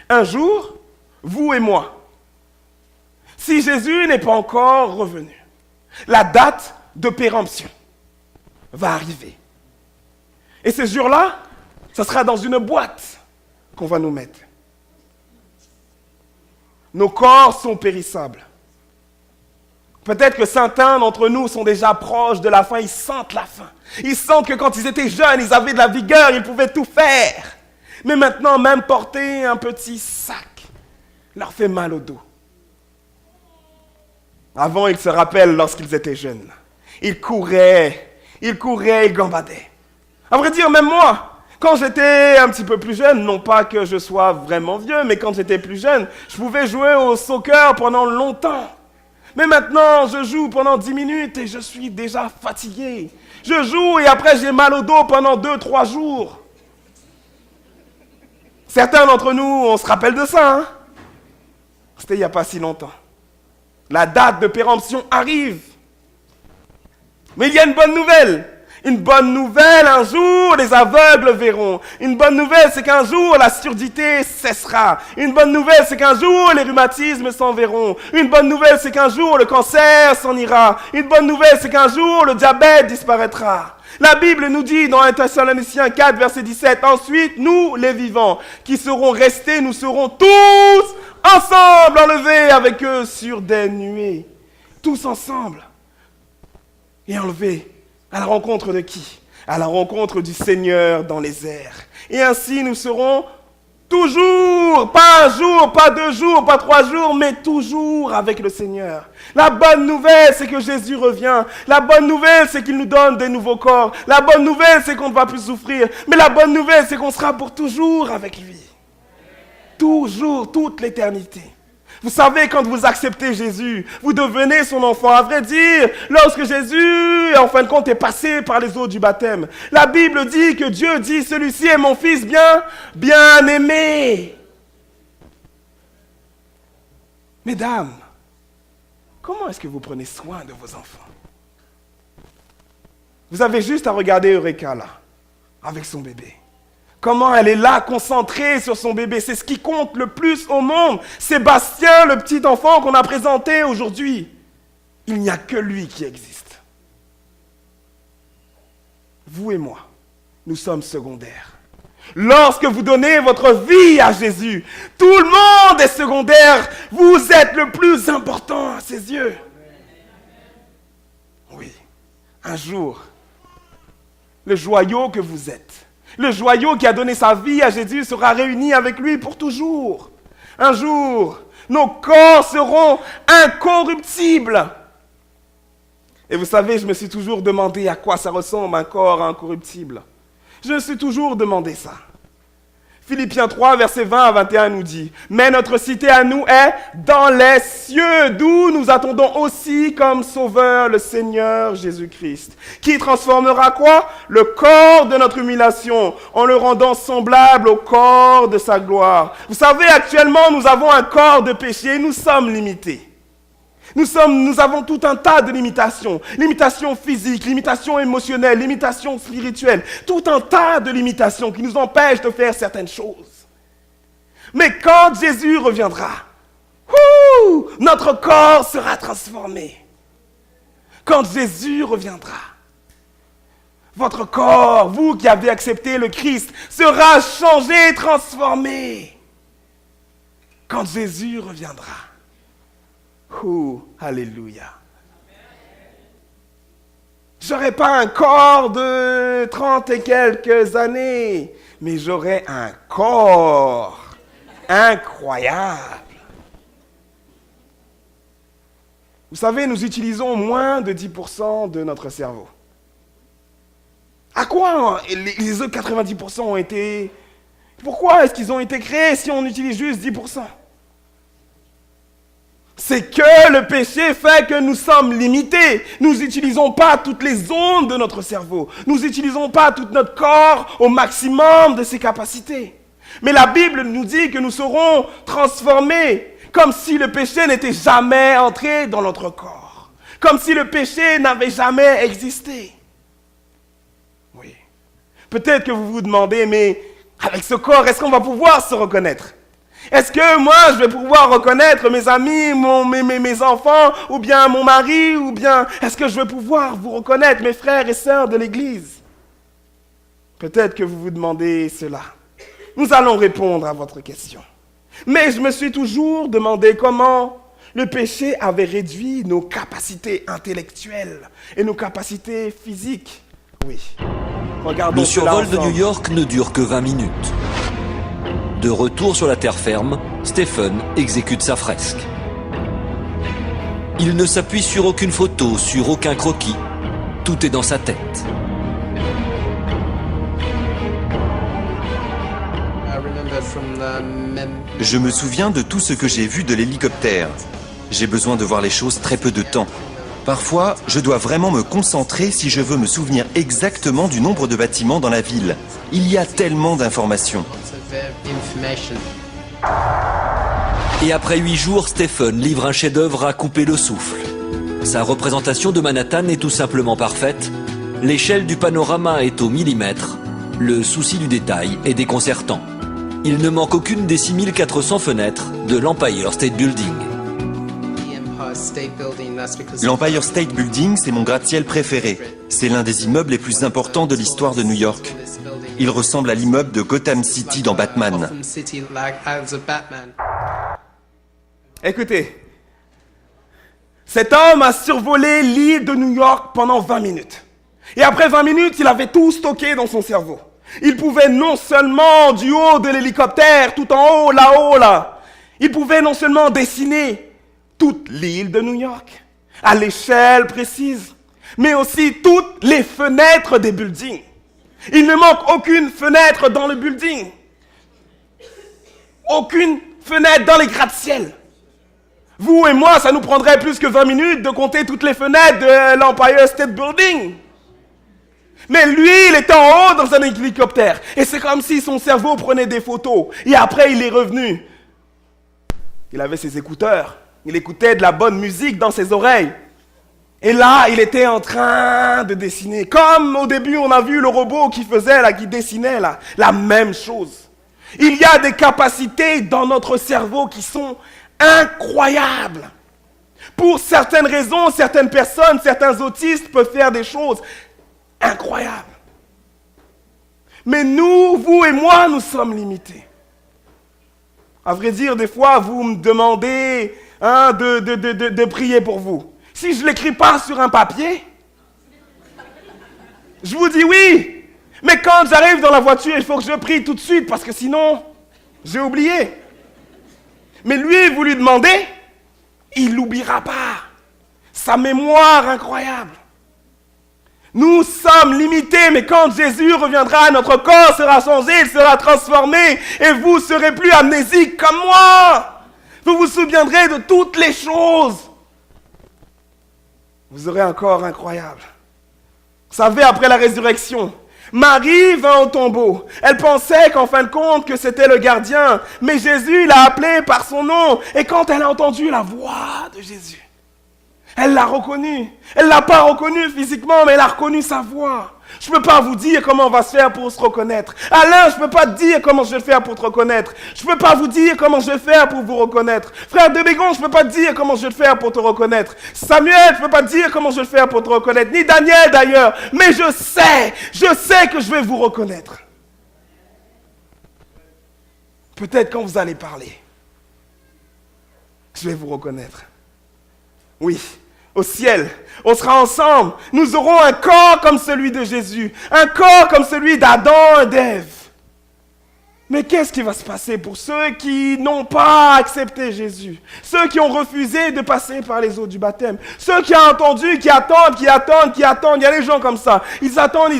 Un jour, vous et moi, si Jésus n'est pas encore revenu, la date de péremption va arriver. Et ce jour-là, ça sera dans une boîte qu'on va nous mettre. Nos corps sont périssables. Peut-être que certains d'entre nous sont déjà proches de la fin, ils sentent la fin. Ils sentent que quand ils étaient jeunes, ils avaient de la vigueur, ils pouvaient tout faire. Mais maintenant, même porter un petit sac leur fait mal au dos. Avant, ils se rappellent lorsqu'ils étaient jeunes. Ils couraient, ils gambadaient. À vrai dire, même moi, quand j'étais un petit peu plus jeune, non pas que je sois vraiment vieux, mais quand j'étais plus jeune, je pouvais jouer au soccer pendant longtemps. Mais maintenant, je joue pendant 10 minutes et je suis déjà fatigué. Je joue et après j'ai mal au dos pendant 2-3 jours. Certains d'entre nous, on se rappelle de ça, hein? C'était il n'y a pas si longtemps. La date de péremption arrive. Mais il y a une bonne nouvelle. Une bonne nouvelle, un jour, les aveugles verront. Une bonne nouvelle, c'est qu'un jour, la surdité cessera. Une bonne nouvelle, c'est qu'un jour, les rhumatismes s'en verront. Une bonne nouvelle, c'est qu'un jour, le cancer s'en ira. Une bonne nouvelle, c'est qu'un jour, le diabète disparaîtra. La Bible nous dit dans 1 Thessaloniciens 4, verset 17, « Ensuite, nous, les vivants, qui serons restés, nous serons tous ensemble enlevés avec eux sur des nuées. » Tous ensemble. Et enlevés. À la rencontre de qui? À la rencontre du Seigneur dans les airs. Et ainsi nous serons toujours, pas un jour, pas 2 jours, pas 3 jours, mais toujours avec le Seigneur. La bonne nouvelle, c'est que Jésus revient. La bonne nouvelle, c'est qu'il nous donne des nouveaux corps. La bonne nouvelle, c'est qu'on ne va plus souffrir. Mais la bonne nouvelle, c'est qu'on sera pour toujours avec lui. Toujours, toute l'éternité. Vous savez, quand vous acceptez Jésus, vous devenez son enfant. À vrai dire, lorsque Jésus, en fin de compte, est passé par les eaux du baptême, la Bible dit que Dieu dit, celui-ci est mon fils bien aimé. Mesdames, comment est-ce que vous prenez soin de vos enfants? Vous avez juste à regarder Eureka là, avec son bébé. Comment elle est là, concentrée sur son bébé. C'est ce qui compte le plus au monde. Sébastien, le petit enfant qu'on a présenté aujourd'hui. Il n'y a que lui qui existe. Vous et moi, nous sommes secondaires. Lorsque vous donnez votre vie à Jésus, tout le monde est secondaire. Vous êtes le plus important à ses yeux. Oui, un jour, le joyau que vous êtes, le joyau qui a donné sa vie à Jésus sera réuni avec lui pour toujours. Un jour, nos corps seront incorruptibles. Et vous savez, je me suis toujours demandé à quoi ça ressemble un corps incorruptible. Je me suis toujours demandé ça. Philippiens 3, versets 20 à 21 nous dit « Mais notre cité à nous est dans les cieux, d'où nous attendons aussi comme sauveur le Seigneur Jésus-Christ, qui transformera quoi? Le corps de notre humiliation, en le rendant semblable au corps de sa gloire. » Vous savez, actuellement, nous avons un corps de péché, nous sommes limités. Nous avons tout un tas de limitations. Limitations physiques, limitations émotionnelles, limitations spirituelles. Tout un tas de limitations qui nous empêchent de faire certaines choses. Mais quand Jésus reviendra, notre corps sera transformé. Quand Jésus reviendra, votre corps, vous qui avez accepté le Christ, sera changé, transformé. Quand Jésus reviendra. Alléluia. J'aurai pas un corps de 30 et quelques années, mais j'aurai un corps incroyable. Vous savez, nous utilisons moins de 10% de notre cerveau. À quoi les autres 90% ont été... Pourquoi est-ce qu'ils ont été créés si on utilise juste 10%? C'est que le péché fait que nous sommes limités. Nous n'utilisons pas toutes les zones de notre cerveau. Nous n'utilisons pas tout notre corps au maximum de ses capacités. Mais la Bible nous dit que nous serons transformés comme si le péché n'était jamais entré dans notre corps. Comme si le péché n'avait jamais existé. Oui. Peut-être que vous vous demandez, mais avec ce corps, est-ce qu'on va pouvoir se reconnaître? Est-ce que moi, je vais pouvoir reconnaître mes amis, mes enfants, ou bien mon mari, ou bien est-ce que je vais pouvoir vous reconnaître, mes frères et sœurs de l'Église? Peut-être que vous vous demandez cela. Nous allons répondre à votre question. Mais je me suis toujours demandé comment le péché avait réduit nos capacités intellectuelles et nos capacités physiques. Oui. Regardons le survol cela de New York ne dure que 20 minutes. De retour sur la terre ferme, Stephen exécute sa fresque. Il ne s'appuie sur aucune photo, sur aucun croquis. Tout est dans sa tête. Je me souviens de tout ce que j'ai vu de l'hélicoptère. J'ai besoin de voir les choses très peu de temps. Parfois, je dois vraiment me concentrer si je veux me souvenir exactement du nombre de bâtiments dans la ville. Il y a tellement d'informations. Et après 8 jours, Stephen livre un chef-d'œuvre à couper le souffle. Sa représentation de Manhattan est tout simplement parfaite. L'échelle du panorama est au millimètre. Le souci du détail est déconcertant. Il ne manque aucune des 6400 fenêtres de l'Empire State Building. L'Empire State Building, c'est mon gratte-ciel préféré. C'est l'un des immeubles les plus importants de l'histoire de New York. Il ressemble à l'immeuble de Gotham City dans Batman. Écoutez, cet homme a survolé l'île de New York pendant 20 minutes. Et après 20 minutes, il avait tout stocké dans son cerveau. Il pouvait non seulement, du haut de l'hélicoptère, tout en haut, là-haut, là, il pouvait non seulement dessiner toute l'île de New York, à l'échelle précise, mais aussi toutes les fenêtres des buildings. Il ne manque aucune fenêtre dans le building. Aucune fenêtre dans les gratte-ciel. Vous et moi, ça nous prendrait plus que 20 minutes de compter toutes les fenêtres de l'Empire State Building. Mais lui, il était en haut dans un hélicoptère. Et c'est comme si son cerveau prenait des photos. Et après, il est revenu. Il avait ses écouteurs. Il écoutait de la bonne musique dans ses oreilles. Et là, il était en train de dessiner. Comme au début, on a vu le robot qui faisait, là, qui dessinait, là, la même chose. Il y a des capacités dans notre cerveau qui sont incroyables. Pour certaines raisons, certaines personnes, certains autistes peuvent faire des choses incroyables. Mais nous, vous et moi, nous sommes limités. À vrai dire, des fois, vous me demandez de prier pour vous. Si je ne l'écris pas sur un papier, je vous dis oui. Mais quand j'arrive dans la voiture, il faut que je prie tout de suite parce que sinon, j'ai oublié. Mais lui, vous lui demandez, il n'oubliera pas. Sa mémoire incroyable. Nous sommes limités, mais quand Jésus reviendra, notre corps sera changé, il sera transformé, et vous serez plus amnésiques comme moi. Vous vous souviendrez de toutes les choses. Vous aurez un corps incroyable. Vous savez, après la résurrection, Marie vint au tombeau. Elle pensait qu'en fin de compte que c'était le gardien, mais Jésus l'a appelé par son nom. Et quand elle a entendu la voix de Jésus, elle l'a reconnu. Elle ne l'a pas reconnu physiquement, mais elle a reconnu sa voix. Je ne peux pas vous dire comment on va se faire pour se reconnaître. Alain, je ne peux pas te dire comment je vais faire pour te reconnaître. Je ne peux pas vous dire comment je vais faire pour vous reconnaître. Frère de Bégon, je ne peux pas te dire comment je vais faire pour te reconnaître. Samuel, je ne peux pas te dire comment je vais faire pour te reconnaître. Ni Daniel d'ailleurs. Mais je sais que je vais vous reconnaître. Peut-être quand vous allez parler, je vais vous reconnaître. Oui. Au ciel, on sera ensemble. Nous aurons un corps comme celui de Jésus. Un corps comme celui d'Adam et d'Ève. Mais qu'est-ce qui va se passer pour ceux qui n'ont pas accepté Jésus? Ceux qui ont refusé de passer par les eaux du baptême. Ceux qui ont entendu, qui attendent. Il y a des gens comme ça. Ils attendent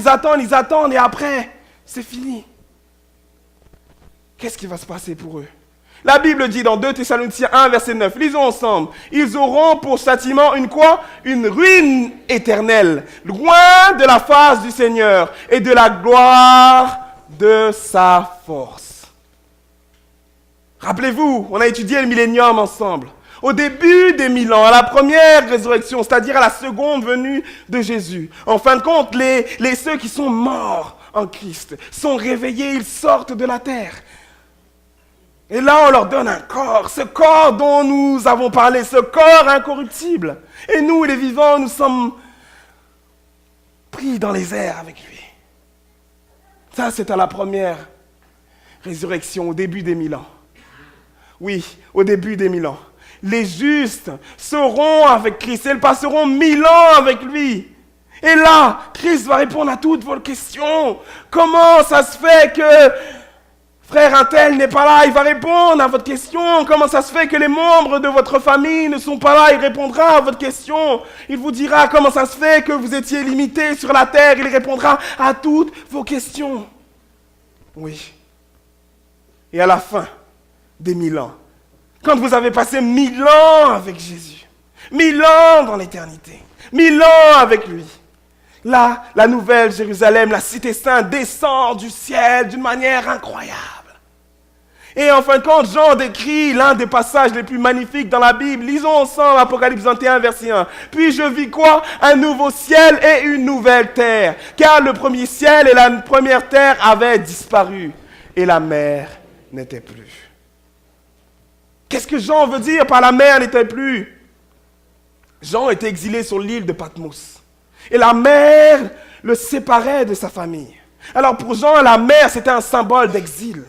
et après, c'est fini. Qu'est-ce qui va se passer pour eux? La Bible dit dans 2 Thessaloniciens 1, verset 9, lisons ensemble. Ils auront pour châtiment une quoi? Une ruine éternelle, loin de la face du Seigneur et de la gloire de sa force. Rappelez-vous, on a étudié le millénium ensemble. Au début des 1000 ans, à la première résurrection, c'est-à-dire à la seconde venue de Jésus. En fin de compte, ceux qui sont morts en Christ sont réveillés, ils sortent de la terre. Et là, on leur donne un corps, ce corps dont nous avons parlé, ce corps incorruptible. Et nous, les vivants, nous sommes pris dans les airs avec lui. Ça, c'est à la première résurrection, au début des 1000 ans. Oui, au début des 1000 ans. Les justes seront avec Christ, ils passeront 1000 ans avec lui. Et là, Christ va répondre à toutes vos questions. Comment ça se fait que frère un tel n'est pas là? Il va répondre à votre question. Comment ça se fait que les membres de votre famille ne sont pas là? Il répondra à votre question. Il vous dira comment ça se fait que vous étiez limité sur la terre. Il répondra à toutes vos questions. Oui. Et à la fin des 1000 ans, quand vous avez passé 1000 ans avec Jésus, 1000 ans dans l'éternité, 1000 ans avec lui, là, la nouvelle Jérusalem, la cité sainte, descend du ciel d'une manière incroyable. Et en fin de compte, Jean décrit l'un des passages les plus magnifiques dans la Bible. Lisons ensemble Apocalypse 21, verset 1. Puis je vis quoi? Un nouveau ciel et une nouvelle terre. Car le premier ciel et la première terre avaient disparu. Et la mer n'était plus. Qu'est-ce que Jean veut dire par la mer n'était plus? Jean était exilé sur l'île de Patmos. Et la mer le séparait de sa famille. Alors pour Jean, la mer, c'était un symbole d'exil.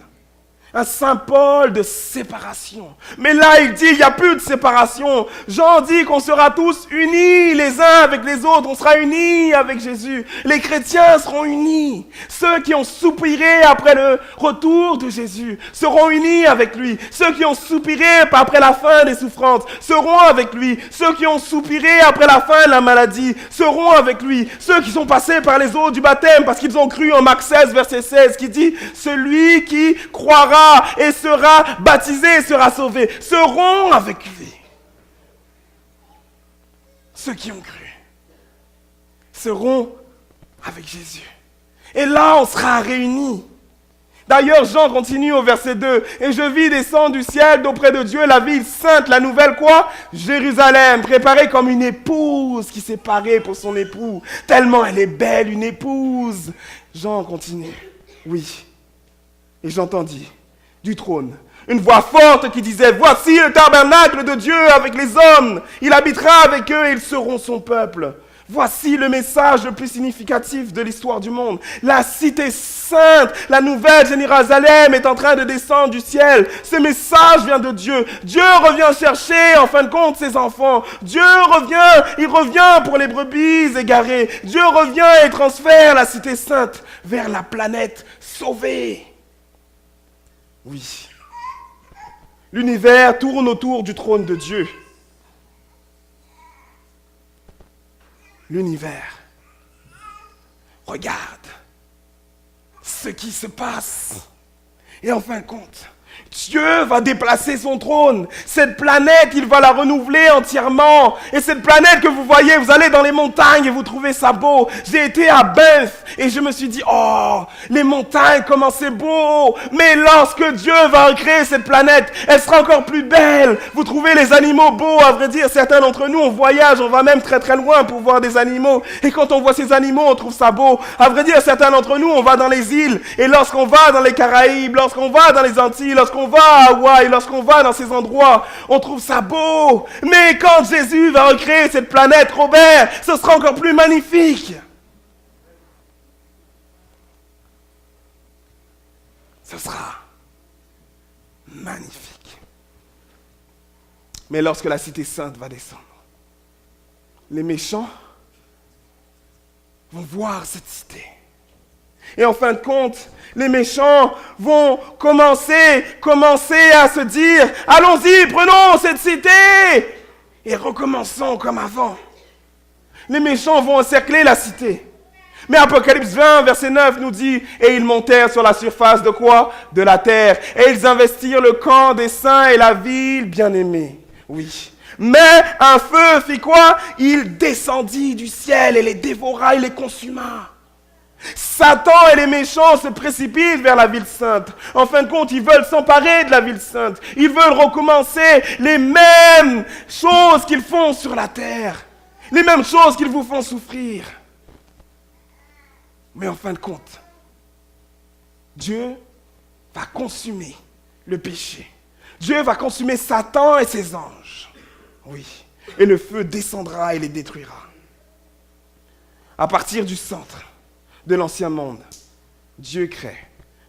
Un symbole de séparation. Mais là, il dit, il n'y a plus de séparation. Jean dit qu'on sera tous unis les uns avec les autres. On sera unis avec Jésus. Les chrétiens seront unis. Ceux qui ont soupiré après le retour de Jésus seront unis avec lui. Ceux qui ont soupiré après la fin des souffrances seront avec lui. Ceux qui ont soupiré après la fin de la maladie seront avec lui. Ceux qui sont passés par les eaux du baptême parce qu'ils ont cru en Marc 16, verset 16, qui dit, celui qui croira et sera baptisé, sera sauvé, seront avec lui. Ceux qui ont cru seront avec Jésus. Et là, on sera réunis. D'ailleurs, Jean continue au verset 2. Et je vis descendre du ciel d'auprès de Dieu la ville sainte, la nouvelle quoi? Jérusalem, préparée comme une épouse qui s'est parée pour son époux. Tellement elle est belle, une épouse. Jean continue. Oui. Et j'entendis du trône une voix forte qui disait, voici le tabernacle de Dieu avec les hommes. Il habitera avec eux et ils seront son peuple. Voici le message le plus significatif de l'histoire du monde. La cité sainte, la nouvelle Jérusalem est en train de descendre du ciel. Ce message vient de Dieu. Dieu revient chercher, en fin de compte, ses enfants. Dieu revient, il revient pour les brebis égarées. Dieu revient et transfère la cité sainte vers la planète sauvée. Oui. L'univers tourne autour du trône de Dieu. L'univers regarde ce qui se passe. Et en fin de compte, Dieu va déplacer son trône. Cette planète, il va la renouveler entièrement. Et cette planète que vous voyez, vous allez dans les montagnes et vous trouvez ça beau. J'ai été à Banff et je me suis dit, oh, les montagnes, comment c'est beau. Mais lorsque Dieu va recréer cette planète, elle sera encore plus belle. Vous trouvez les animaux beaux. À vrai dire, certains d'entre nous, on voyage, on va même très très loin pour voir des animaux. Et quand on voit ces animaux, on trouve ça beau. À vrai dire, certains d'entre nous, on va dans les îles. Et lorsqu'on va dans les Caraïbes, lorsqu'on va dans les Antilles, lorsqu'on va à Hawaï, lorsqu'on va dans ces endroits, on trouve ça beau. Mais quand Jésus va recréer cette planète, Robert, ce sera encore plus magnifique. Ce sera magnifique. Mais lorsque la cité sainte va descendre, les méchants vont voir cette cité. Et en fin de compte, les méchants vont commencer à se dire, allons-y, prenons cette cité et recommençons comme avant. Les méchants vont encercler la cité. Mais Apocalypse 20, verset 9 nous dit, « Et ils montèrent sur la surface de quoi? De la terre. Et ils investirent le camp des saints et la ville bien-aimée. » Oui. Mais un feu fit quoi? Il descendit du ciel et les dévora, il les consuma. Satan et les méchants se précipitent vers la ville sainte. En fin de compte, ils veulent s'emparer de la ville sainte. Ils veulent recommencer les mêmes choses qu'ils font sur la terre. Les mêmes choses qu'ils vous font souffrir. Mais en fin de compte, Dieu va consumer le péché. Dieu va consumer Satan et ses anges. Oui. Et le feu descendra et les détruira. À partir du centre de l'ancien monde, Dieu crée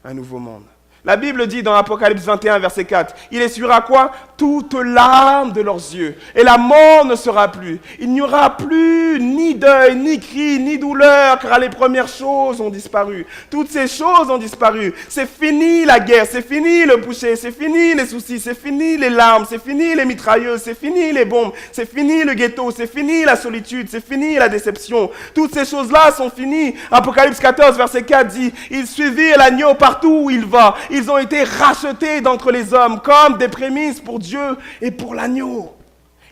un nouveau monde. La Bible dit dans Apocalypse 21, verset 4, « Il essuiera quoi? Toute larme de leurs yeux, et la mort ne sera plus. Il n'y aura plus ni deuil, ni cri, ni douleur, car les premières choses ont disparu. Toutes ces choses ont disparu. C'est fini la guerre, c'est fini le boucher, c'est fini les soucis, c'est fini les larmes, c'est fini les mitrailleuses, c'est fini les bombes, c'est fini le ghetto, c'est fini la solitude, c'est fini la déception. Toutes ces choses-là sont finies. » Apocalypse 14, verset 4 dit, « Ils suivirent l'agneau partout où il va. Ils ont été rachetés d'entre les hommes comme des prémices pour Dieu et pour l'agneau. »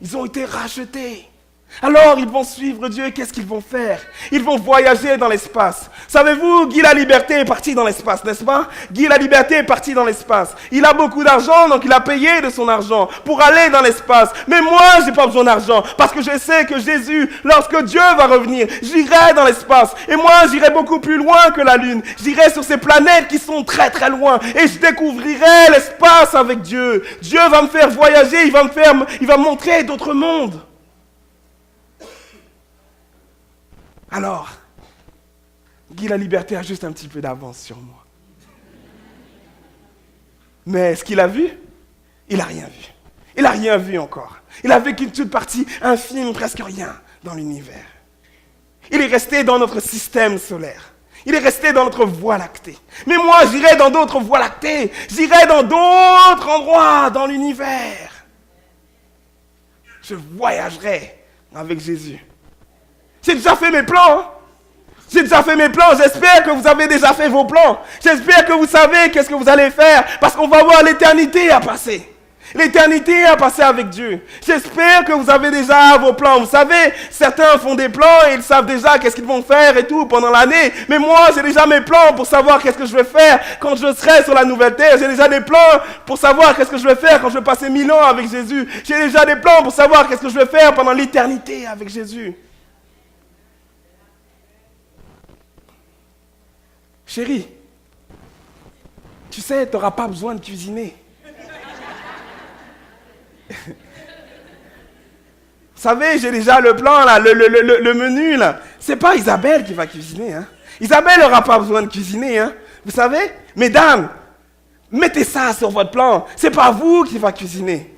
Ils ont été rachetés. Alors ils vont suivre Dieu et qu'est-ce qu'ils vont faire? Ils vont voyager dans l'espace. Savez-vous, Guy la Liberté est parti dans l'espace, n'est-ce pas? Guy la Liberté est parti dans l'espace. Il a beaucoup d'argent, donc il a payé de son argent pour aller dans l'espace. Mais moi, j'ai pas besoin d'argent parce que je sais que Jésus, lorsque Dieu va revenir, j'irai dans l'espace. Et moi, j'irai beaucoup plus loin que la Lune. J'irai sur ces planètes qui sont très très loin et je découvrirai l'espace avec Dieu. Dieu va me faire voyager, il va me montrer d'autres mondes. Alors, Guy la Liberté a juste un petit peu d'avance sur moi. Mais ce qu'il a vu, il n'a rien vu. Il n'a rien vu encore. Il a vu qu'une toute partie infime, presque rien dans l'univers. Il est resté dans notre système solaire. Il est resté dans notre voie lactée. Mais moi, j'irai dans d'autres voies lactées. J'irai dans d'autres endroits dans l'univers. Je voyagerai avec Jésus. J'ai déjà fait mes plans. Hein? J'ai déjà fait mes plans. J'espère que vous avez déjà fait vos plans. J'espère que vous savez qu'est-ce que vous allez faire. Parce qu'on va avoir l'éternité à passer. L'éternité à passer avec Dieu. J'espère que vous avez déjà vos plans. Vous savez, certains font des plans et ils savent déjà qu'est-ce qu'ils vont faire et tout pendant l'année. Mais moi, j'ai déjà mes plans pour savoir qu'est-ce que je vais faire quand je serai sur la nouvelle terre. J'ai déjà des plans pour savoir qu'est-ce que je vais faire quand je vais passer 1000 ans avec Jésus. J'ai déjà des plans pour savoir qu'est-ce que je vais faire pendant l'éternité avec Jésus. Chérie, tu sais, tu n'auras pas besoin de cuisiner. Vous savez, j'ai déjà le plan, là, le menu. Là. C'est pas Isabelle qui va cuisiner. Hein. Isabelle n'aura pas besoin de cuisiner. Hein. Vous savez, mesdames, mettez ça sur votre plan. C'est pas vous qui va cuisiner.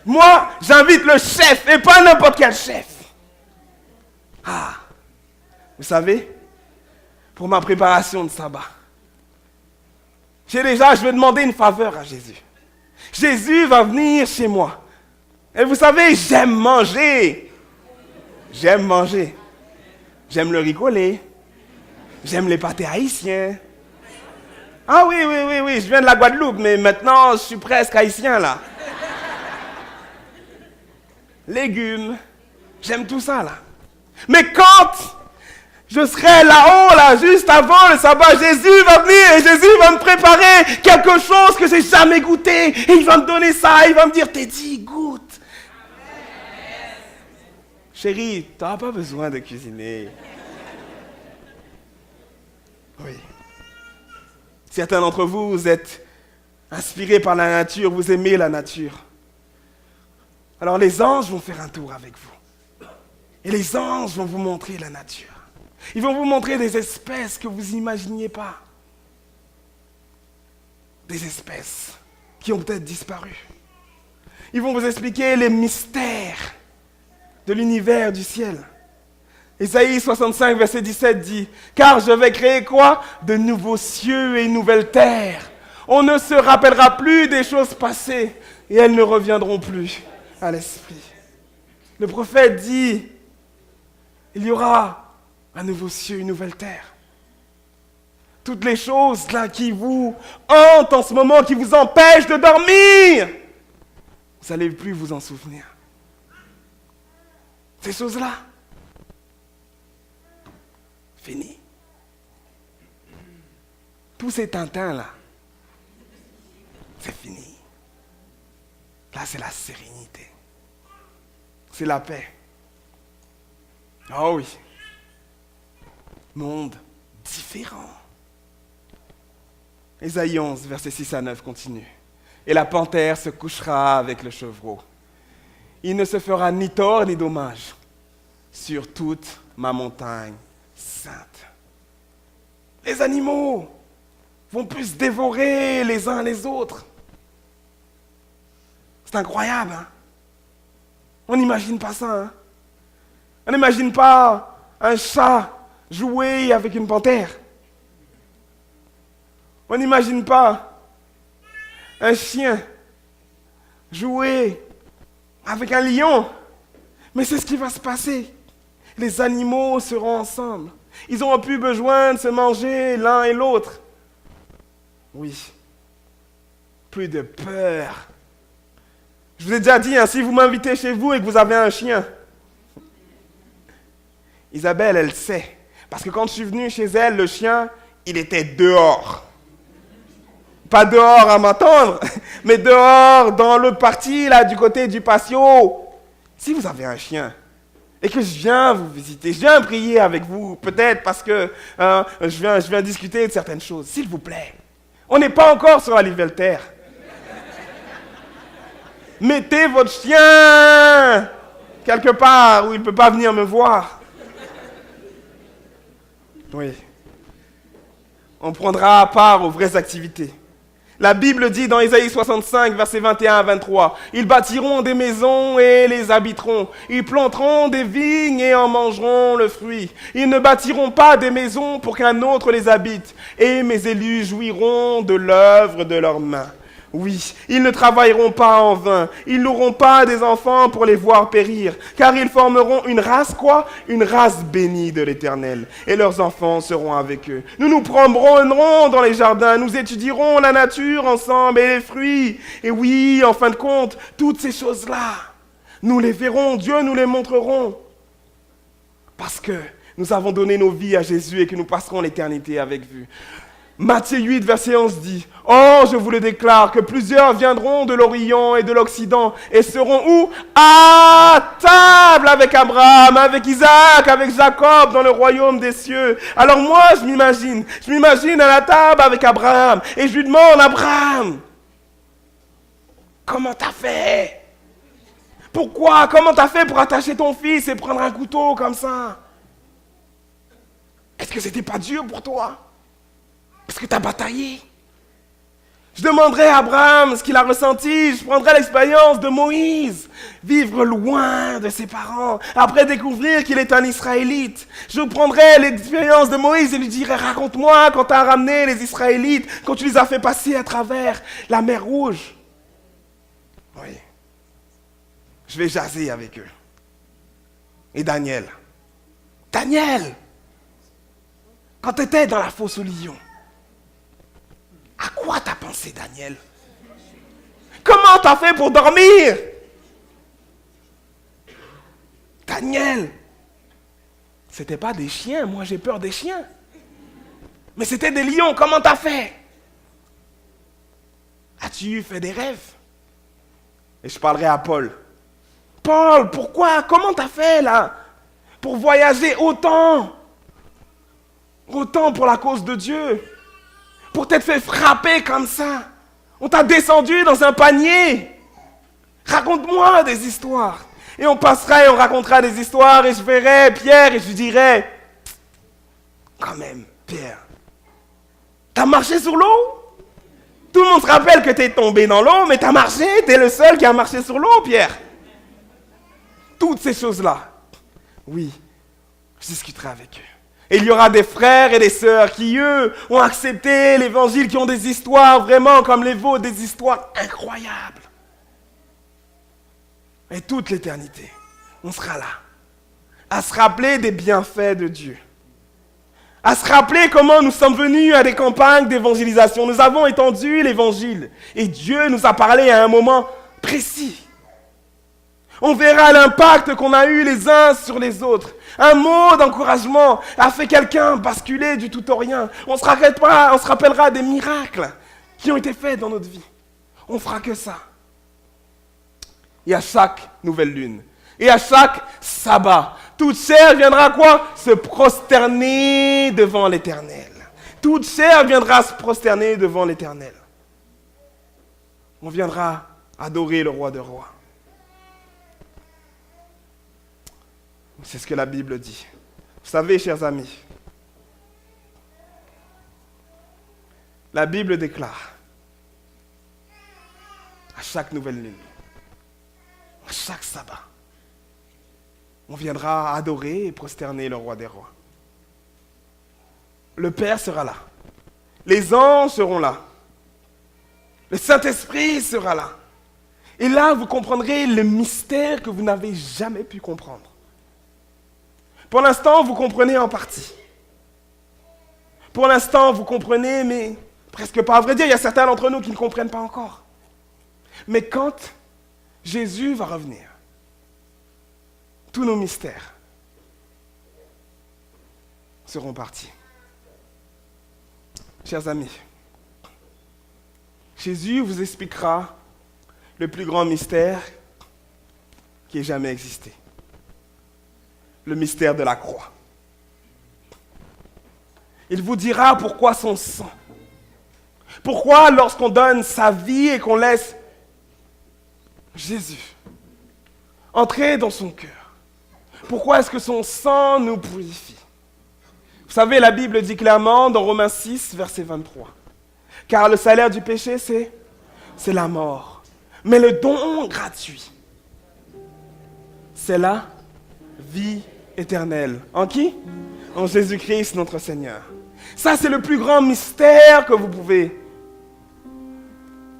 Moi, j'invite le chef et pas n'importe quel chef. Ah. Vous savez, pour ma préparation de sabbat, je vais demander une faveur à Jésus. Jésus va venir chez moi. Et vous savez, j'aime manger. J'aime manger. J'aime le ricolé. J'aime les pâtés haïtiens. Ah oui, je viens de la Guadeloupe, mais maintenant, je suis presque haïtien, là. Légumes. J'aime tout ça, là. Mais quand je serai là-haut, là, juste avant le sabbat, Jésus va venir et Jésus va me préparer quelque chose que j'ai jamais goûté. Et il va me donner ça, il va me dire, Teddy, goûte. Chérie, tu n'auras pas besoin de cuisiner. Oui. Certains d'entre vous, vous êtes inspirés par la nature, vous aimez la nature. Alors les anges vont faire un tour avec vous. Et les anges vont vous montrer la nature. Ils vont vous montrer des espèces que vous n'imaginiez pas. Des espèces qui ont peut-être disparu. Ils vont vous expliquer les mystères de l'univers du ciel. Ésaïe 65, verset 17 dit « Car je vais créer quoi? De nouveaux cieux et une nouvelle terre. On ne se rappellera plus des choses passées et elles ne reviendront plus à l'esprit. » Le prophète dit Il y aura un nouveau ciel, une nouvelle terre. Toutes les choses là qui vous hantent en ce moment, qui vous empêchent de dormir, vous n'allez plus vous en souvenir. Ces choses-là, fini. Tous ces Tintins-là, c'est fini. Là, c'est la sérénité. C'est la paix. Oh oui. Monde différent. Ésaïe 11, versets 6 à 9 continue. Et la panthère se couchera avec le chevreau. Il ne se fera ni tort ni dommage sur toute ma montagne sainte. Les animaux vont plus se dévorer les uns les autres. C'est incroyable, hein? On n'imagine pas ça, hein? On n'imagine pas un chat jouer avec une panthère. On n'imagine pas un chien jouer avec un lion. Mais c'est ce qui va se passer. Les animaux seront ensemble. Ils n'auront plus besoin de se manger l'un et l'autre. Oui. Plus de peur. Je vous ai déjà dit, hein, si vous m'invitez chez vous et que vous avez un chien, Isabelle, elle sait. Parce que quand je suis venu chez elle, le chien, il était dehors. Pas dehors à m'attendre, mais dehors dans l'autre partie, là, du côté du patio. Si vous avez un chien et que je viens vous visiter, je viens prier avec vous, peut-être parce que je viens discuter de certaines choses, s'il vous plaît. On n'est pas encore sur la nouvelle terre. Mettez votre chien quelque part où il ne peut pas venir me voir. Oui. On prendra part aux vraies activités. La Bible dit dans Ésaïe 65, versets 21 à 23, « Ils bâtiront des maisons et les habiteront. Ils planteront des vignes et en mangeront le fruit. Ils ne bâtiront pas des maisons pour qu'un autre les habite. Et mes élus jouiront de l'œuvre de leurs mains. » Oui, ils ne travailleront pas en vain. Ils n'auront pas des enfants pour les voir périr. Car ils formeront une race, quoi? Une race bénie de l'Éternel. Et leurs enfants seront avec eux. Nous nous promenerons dans les jardins. Nous étudierons la nature ensemble et les fruits. Et oui, en fin de compte, toutes ces choses-là, nous les verrons. Dieu nous les montrerons. Parce que nous avons donné nos vies à Jésus et que nous passerons l'éternité avec lui. Matthieu 8, verset 11 dit, « Oh, je vous le déclare, que plusieurs viendront de l'Orient et de l'Occident et seront où? À table avec Abraham, avec Isaac, avec Jacob dans le royaume des cieux. » Alors moi, je m'imagine à la table avec Abraham et je lui demande, « Abraham, comment t'as fait? Pourquoi? Comment t'as fait pour attacher ton fils et prendre un couteau comme ça? Est-ce que c'était pas dur pour toi? Parce que tu as bataillé. Je demanderai à Abraham ce qu'il a ressenti. Je prendrai l'expérience de Moïse. Vivre loin de ses parents. Après découvrir qu'il est un Israélite. Je prendrai l'expérience de Moïse et lui dirai, raconte-moi quand tu as ramené les Israélites, quand tu les as fait passer à travers la mer Rouge. Oui. Je vais jaser avec eux. Et Daniel. Daniel, quand tu étais dans la fosse aux lions, à quoi t'as pensé, Daniel? Comment t'as fait pour dormir? Daniel, c'était pas des chiens, moi j'ai peur des chiens. Mais c'était des lions, comment t'as fait? As-tu fait des rêves? Et je parlerai à Paul. Paul, pourquoi? Comment t'as fait là? Pour voyager autant? Autant pour la cause de Dieu? Pour t'être fait frapper comme ça. On t'a descendu dans un panier. Raconte-moi des histoires. Et on passera et on racontera des histoires et je verrai Pierre et je lui dirai, quand même, Pierre, t'as marché sur l'eau? Tout le monde se rappelle que t'es tombé dans l'eau, mais t'as marché, t'es le seul qui a marché sur l'eau, Pierre. Toutes ces choses-là, oui, je discuterai avec eux. Et il y aura des frères et des sœurs qui, eux, ont accepté l'évangile, qui ont des histoires vraiment comme les vôtres, des histoires incroyables. Et toute l'éternité, on sera là. à se rappeler des bienfaits de Dieu, à se rappeler comment nous sommes venus à des campagnes d'évangélisation. Nous avons étendu l'évangile et Dieu nous a parlé à un moment précis. On verra l'impact qu'on a eu les uns sur les autres. Un mot d'encouragement a fait quelqu'un basculer du tout au rien. On se rappellera des miracles qui ont été faits dans notre vie. On fera que ça. Et à chaque nouvelle lune, et à chaque sabbat, toute chair viendra quoi? Se prosterner devant l'Éternel. Toute chair viendra se prosterner devant l'Éternel. On viendra adorer le roi des rois. C'est ce que la Bible dit. Vous savez, chers amis, la Bible déclare à chaque nouvelle lune, à chaque sabbat, on viendra adorer et prosterner le roi des rois. Le Père sera là. Les anges seront là. Le Saint-Esprit sera là. Et là, vous comprendrez le mystère que vous n'avez jamais pu comprendre. Pour l'instant, vous comprenez en partie. Pour l'instant, vous comprenez, mais presque pas. À vrai dire, il y a certains d'entre nous qui ne comprennent pas encore. Mais quand Jésus va revenir, tous nos mystères seront partis. Chers amis, Jésus vous expliquera le plus grand mystère qui ait jamais existé. Le mystère de la croix. Il vous dira pourquoi son sang. Pourquoi lorsqu'on donne sa vie et qu'on laisse Jésus entrer dans son cœur, pourquoi est-ce que son sang nous purifie? Vous savez, la Bible dit clairement dans Romains 6, verset 23, « Car le salaire du péché, c'est la mort. Mais le don gratuit, c'est la vie éternelle. » En qui? En Jésus-Christ, notre Seigneur. Ça, c'est le plus grand mystère que vous pouvez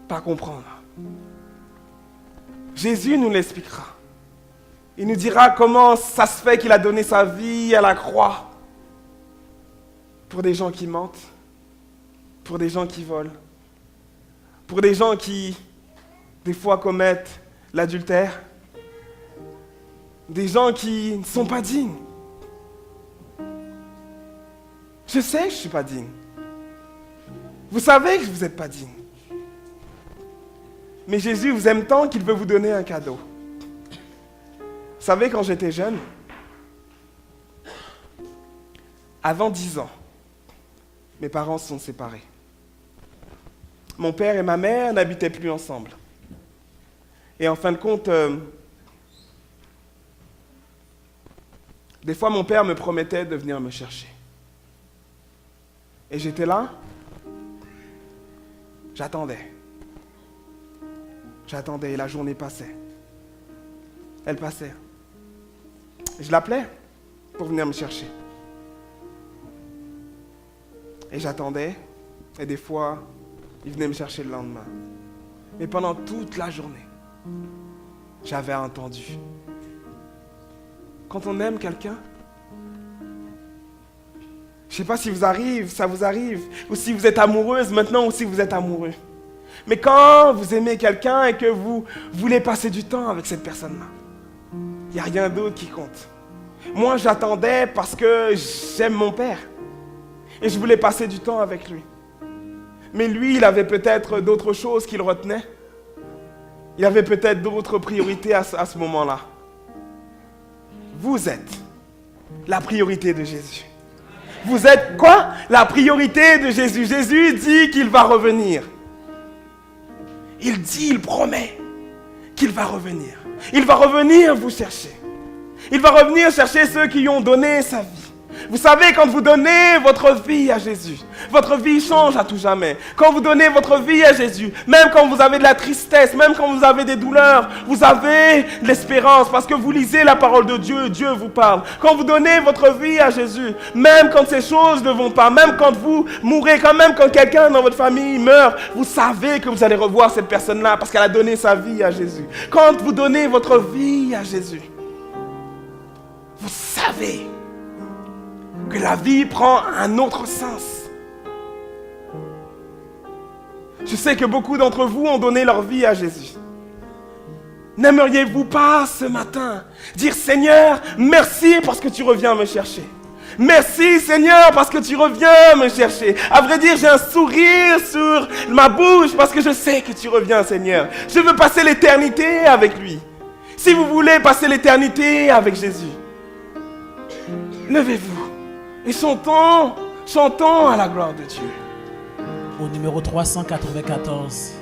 pas comprendre. Jésus nous l'expliquera. Il nous dira comment ça se fait qu'il a donné sa vie à la croix pour des gens qui mentent, pour des gens qui volent, pour des gens qui, des fois, commettent l'adultère, des gens qui ne sont pas dignes. Je sais que je ne suis pas digne. Vous savez que vous n'êtes pas digne. Mais Jésus vous aime tant qu'il veut vous donner un cadeau. Vous savez, quand j'étais jeune, avant 10 ans, mes parents se sont séparés. Mon père et ma mère n'habitaient plus ensemble. Et en fin de compte, des fois mon père me promettait de venir me chercher. Et j'étais là, j'attendais. J'attendais et la journée passait. Elle passait. Je l'appelais pour venir me chercher. Et j'attendais, et des fois, il venait me chercher le lendemain. Mais pendant toute la journée, j'avais entendu. Quand on aime quelqu'un, je ne sais pas si ça vous arrive, ou si vous êtes amoureuse maintenant, ou si vous êtes amoureux. Mais quand vous aimez quelqu'un et que vous voulez passer du temps avec cette personne-là, il n'y a rien d'autre qui compte. Moi, j'attendais parce que j'aime mon père. Et je voulais passer du temps avec lui. Mais lui, il avait peut-être d'autres choses qui le retenaient. Il avait peut-être d'autres priorités à ce moment-là. Vous êtes la priorité de Jésus. Vous êtes quoi? La priorité de Jésus. Jésus dit qu'il va revenir. Il promet qu'il va revenir. Il va revenir vous chercher. Il va revenir chercher ceux qui lui ont donné sa vie. Vous savez, quand vous donnez votre vie à Jésus, votre vie change à tout jamais. Quand vous donnez votre vie à Jésus, même quand vous avez de la tristesse, même quand vous avez des douleurs, vous avez de l'espérance parce que vous lisez la parole de Dieu, Dieu vous parle. Quand vous donnez votre vie à Jésus, même quand ces choses ne vont pas, même quand vous mourrez, même quand quelqu'un dans votre famille meurt, vous savez que vous allez revoir cette personne-là parce qu'elle a donné sa vie à Jésus. Quand vous donnez votre vie à Jésus, vous savez savez que la vie prend un autre sens. Je sais que beaucoup d'entre vous ont donné leur vie à Jésus. N'aimeriez-vous pas ce matin dire Seigneur, merci parce que tu reviens me chercher. Merci Seigneur parce que tu reviens me chercher. À vrai dire, j'ai un sourire sur ma bouche parce que je sais que tu reviens Seigneur. Je veux passer l'éternité avec lui. Si vous voulez passer l'éternité avec Jésus, levez-vous et chantons à la gloire de Dieu. Au numéro 394.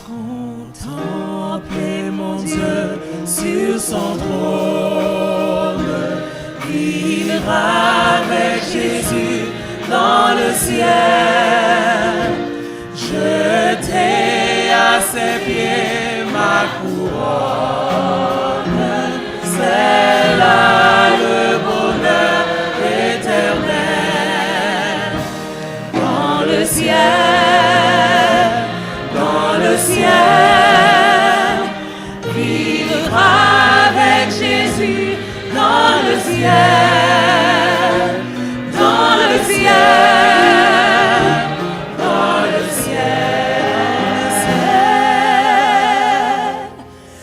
Contemplez mon Dieu sur son trône, vivre avec Jésus dans le ciel. Jeter à ses pieds ma couronne, c'est là le bonheur éternel. Dans le ciel, vivre avec Jésus dans le ciel, dans le ciel, dans le ciel,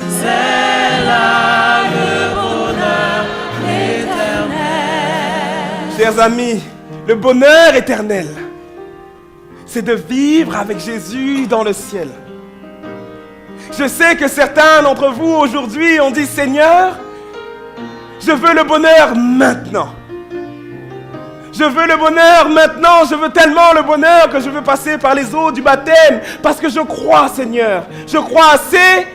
c'est là le bonheur éternel. Chers amis, le bonheur éternel, c'est de vivre avec Jésus dans le ciel. Je sais que certains d'entre vous aujourd'hui ont dit Seigneur, je veux le bonheur maintenant. Je veux le bonheur maintenant, je veux tellement le bonheur que je veux passer par les eaux du baptême parce que je crois Seigneur, je crois assez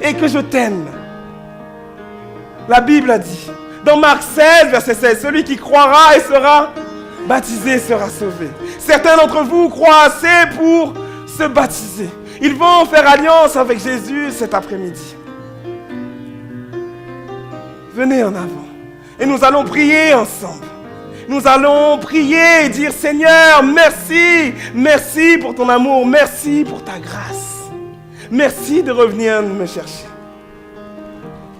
et que je t'aime. La Bible a dit, dans Marc 16, verset 16, celui qui croira et sera baptisé sera sauvé. Certains d'entre vous croient assez pour se baptiser. Ils vont faire alliance avec Jésus cet après-midi. Venez en avant et nous allons prier ensemble. Nous allons prier et dire Seigneur, merci, merci pour ton amour, merci pour ta grâce. Merci de revenir me chercher.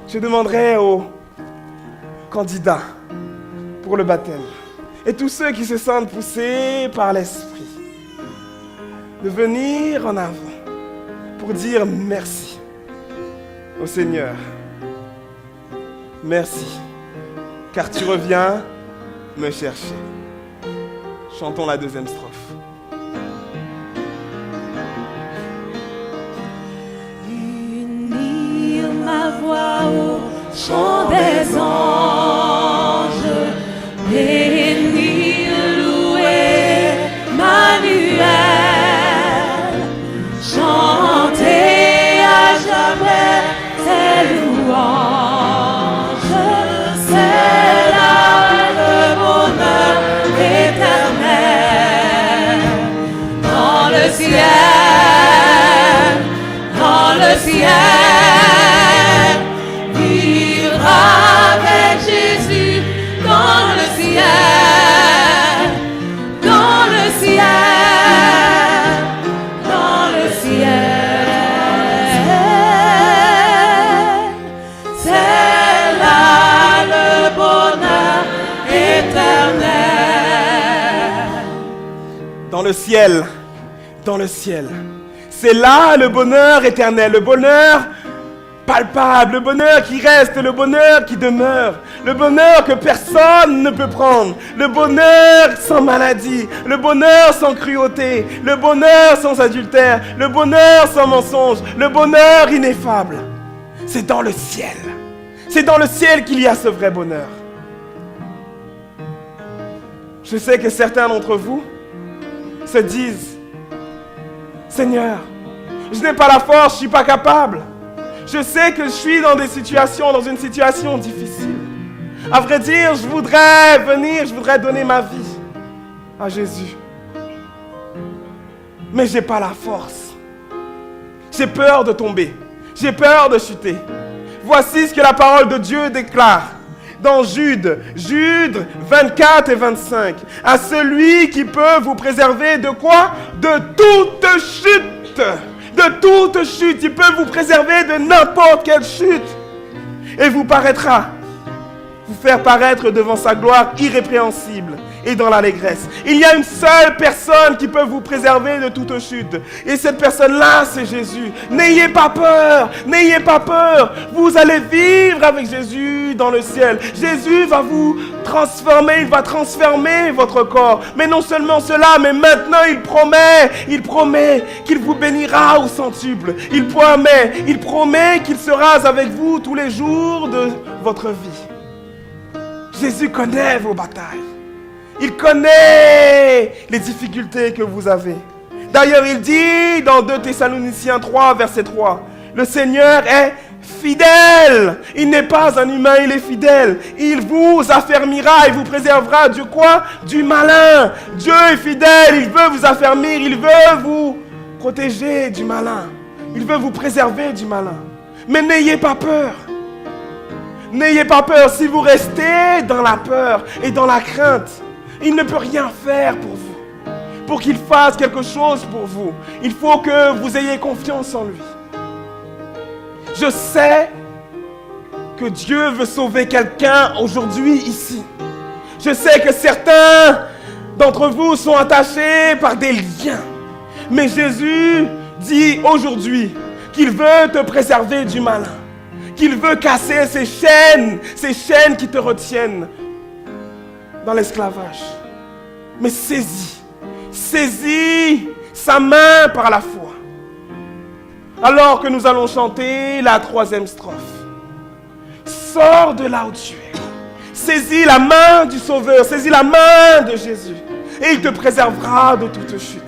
Je demanderai aux candidats pour le baptême et tous ceux qui se sentent poussés par l'Esprit de venir en avant pour dire merci au Seigneur. Merci, car tu reviens me chercher. Chantons la deuxième strophe. Unir ma voix au chant des anges, bénir, louer Manuel, chanter à jamais tes louanges, c'est là le bonheur éternel. Dans le ciel, vivre avec Jésus dans le ciel, dans le ciel, dans le ciel, c'est là le bonheur éternel. Dans le ciel, dans le ciel. C'est là le bonheur éternel, le bonheur palpable, le bonheur qui reste, le bonheur qui demeure, le bonheur que personne ne peut prendre, le bonheur sans maladie, le bonheur sans cruauté, le bonheur sans adultère, le bonheur sans mensonge, le bonheur ineffable. C'est dans le ciel. C'est dans le ciel qu'il y a ce vrai bonheur. Je sais que certains d'entre vous se disent Seigneur, je n'ai pas la force, je ne suis pas capable. Je sais que je suis dans une situation difficile. À vrai dire, je voudrais donner ma vie à Jésus. Mais je n'ai pas la force. J'ai peur de tomber. J'ai peur de chuter. Voici ce que la parole de Dieu déclare. dans Jude 24 et 25. À celui qui peut vous préserver de quoi? De toute chute. De toute chute. Il peut vous préserver de n'importe quelle chute. Et vous faire paraître devant sa gloire irrépréhensible et dans l'allégresse. Il y a une seule personne qui peut vous préserver de toute chute. Et cette personne-là, c'est Jésus. N'ayez pas peur. N'ayez pas peur. Vous allez vivre avec Jésus dans le ciel. Jésus va vous transformer. Il va transformer votre corps. Mais non seulement cela, mais maintenant il promet qu'il vous bénira au centuple. Il promet qu'il sera avec vous tous les jours de votre vie. Jésus connaît vos batailles. Il connaît les difficultés que vous avez. D'ailleurs, il dit dans 2 Thessaloniciens 3, verset 3, le Seigneur est fidèle. Il n'est pas un humain, il est fidèle. Il vous affermira, il vous préservera du quoi? Du malin. Dieu est fidèle, il veut vous affermir, il veut vous protéger du malin. Il veut vous préserver du malin. Mais n'ayez pas peur. N'ayez pas peur. Si vous restez dans la peur et dans la crainte, il ne peut rien faire pour vous. Pour qu'il fasse quelque chose pour vous, il faut que vous ayez confiance en lui. Je sais que Dieu veut sauver quelqu'un aujourd'hui ici. Je sais que certains d'entre vous sont attachés par des liens. Mais Jésus dit aujourd'hui qu'il veut te préserver du malin. Qu'il veut casser ces chaînes qui te retiennent dans l'esclavage. Mais saisis sa main par la foi. Alors que nous allons chanter la 3e strophe. Sors de là où tu es. Saisis la main du Sauveur, saisis la main de Jésus. Et il te préservera de toute chute.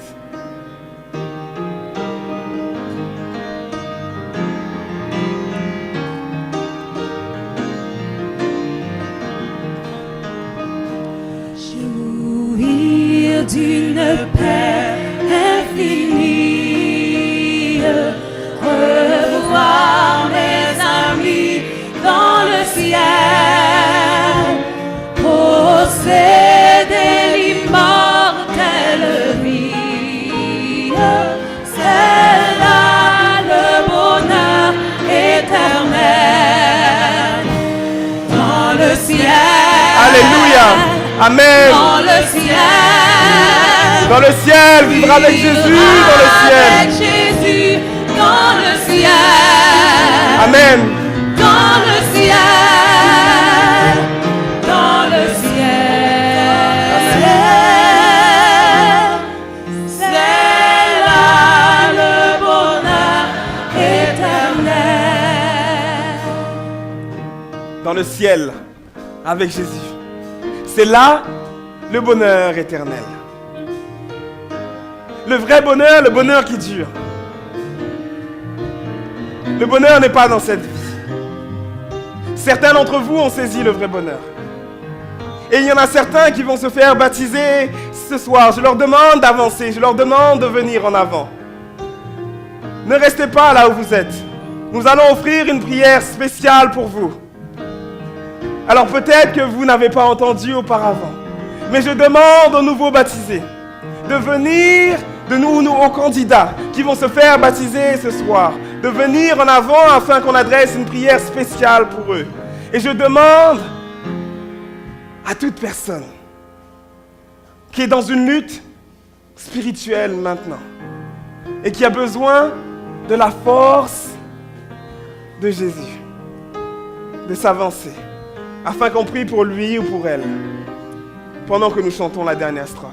D'une paix infinie, revoir mes amis dans le ciel, posséder l'immortelle vie, c'est là le bonheur éternel, dans le ciel. Alléluia, amen. Dans le ciel. Dans le ciel, vivre avec Jésus, dans le ciel. Avec Jésus, dans le ciel. Amen. Dans le ciel. Dans le ciel. C'est là le bonheur éternel. Dans le ciel, avec Jésus. C'est là le bonheur éternel. Le vrai bonheur, le bonheur qui dure. Le bonheur n'est pas dans cette vie. Certains d'entre vous ont saisi le vrai bonheur. Et il y en a certains qui vont se faire baptiser ce soir. Je leur demande d'avancer, je leur demande de venir en avant. Ne restez pas là où vous êtes. Nous allons offrir une prière spéciale pour vous. Alors peut-être que vous n'avez pas entendu auparavant. Mais je demande aux nouveaux baptisés de venir, aux candidats qui vont se faire baptiser ce soir, de venir en avant afin qu'on adresse une prière spéciale pour eux. Et je demande à toute personne qui est dans une lutte spirituelle maintenant et qui a besoin de la force de Jésus, de s'avancer, afin qu'on prie pour lui ou pour elle, pendant que nous chantons la dernière strophe.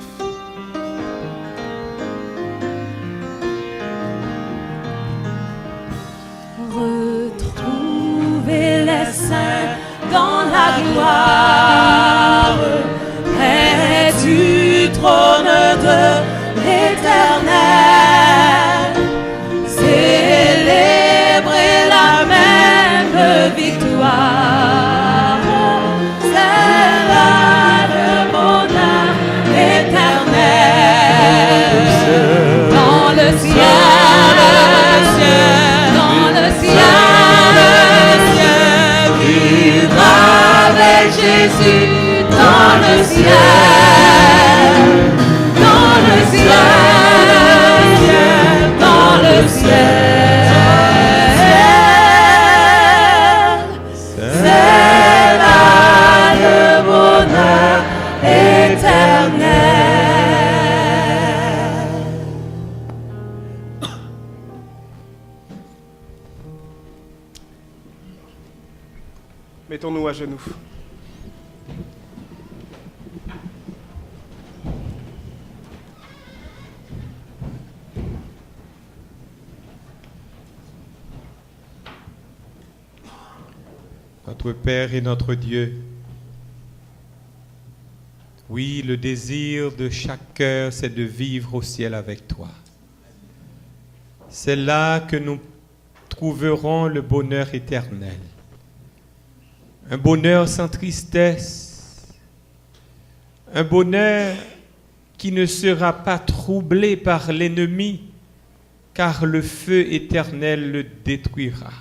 Retrouver les saints dans la gloire, près du trône de l'Éternel, célébrer la même victoire, c'est là le bonheur éternel, dans le ciel, dans le ciel, vivre avec Jésus dans le ciel, dans le ciel, dans le ciel. C'est là le bonheur éternel. Mettons-nous à genoux. Notre Père et notre Dieu, oui, le désir de chaque cœur, c'est de vivre au ciel avec toi. C'est là que nous trouverons le bonheur éternel. Un bonheur sans tristesse, un bonheur qui ne sera pas troublé par l'ennemi, car le feu éternel le détruira.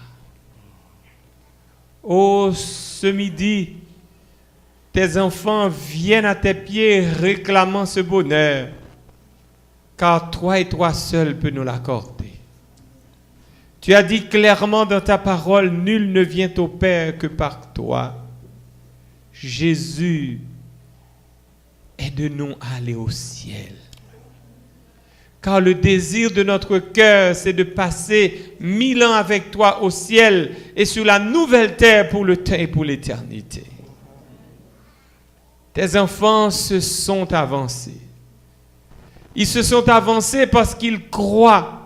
Oh, ce midi, tes enfants viennent à tes pieds réclamant ce bonheur, car toi et toi seul peux nous l'accorder. Tu as dit clairement dans ta parole, nul ne vient au Père que par toi. Jésus, aide-nous à aller au ciel. Car le désir de notre cœur, c'est de passer 1000 ans avec toi au ciel et sur la nouvelle terre pour le temps et pour l'éternité. Tes enfants se sont avancés. Ils se sont avancés parce qu'ils croient.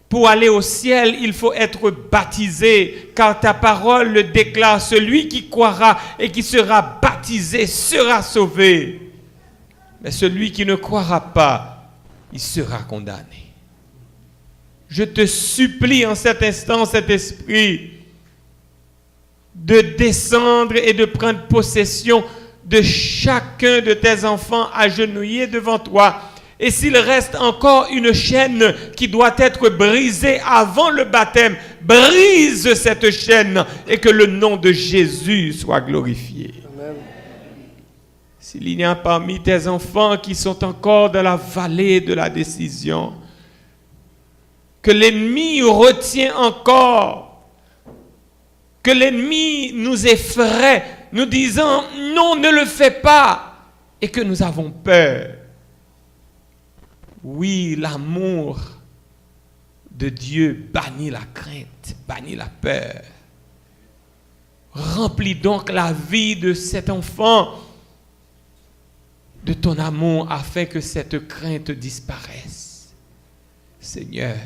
Pour aller au ciel, il faut être baptisé, car ta parole le déclare. Celui qui croira et qui sera baptisé sera sauvé. Mais celui qui ne croira pas, il sera condamné. Je te supplie en cet instant, cet esprit, de descendre et de prendre possession de chacun de tes enfants agenouillés devant toi. Et s'il reste encore une chaîne qui doit être brisée avant le baptême, brise cette chaîne et que le nom de Jésus soit glorifié. Amen. S'il y a parmi tes enfants qui sont encore dans la vallée de la décision, que l'ennemi retient encore, que l'ennemi nous effraie, nous disant non, ne le fais pas, et que nous avons peur. Oui, l'amour de Dieu bannit la crainte, bannit la peur. Remplis donc la vie de cet enfant de ton amour afin que cette crainte disparaisse. Seigneur,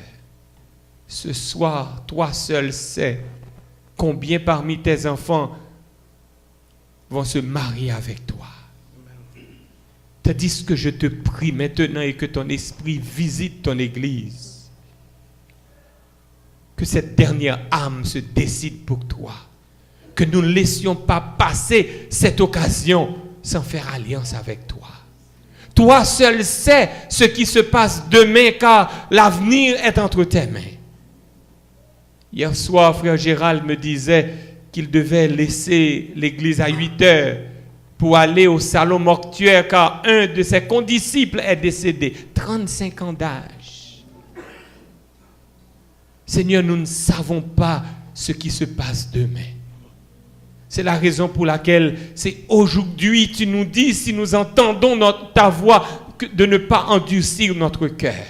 ce soir, toi seul sais combien parmi tes enfants vont se marier avec toi. Tandis que je te prie maintenant et que ton esprit visite ton église, que cette dernière âme se décide pour toi, que nous ne laissions pas passer cette occasion sans faire alliance avec toi. Toi seul sais ce qui se passe demain, car l'avenir est entre tes mains. Hier soir, frère Gérald me disait qu'il devait laisser l'église à 8 heures pour aller au salon mortuaire, car un de ses condisciples est décédé, 35 ans d'âge. Seigneur, nous ne savons pas ce qui se passe demain. C'est la raison pour laquelle c'est aujourd'hui, tu nous dis, si nous entendons ta voix, de ne pas endurcir notre cœur.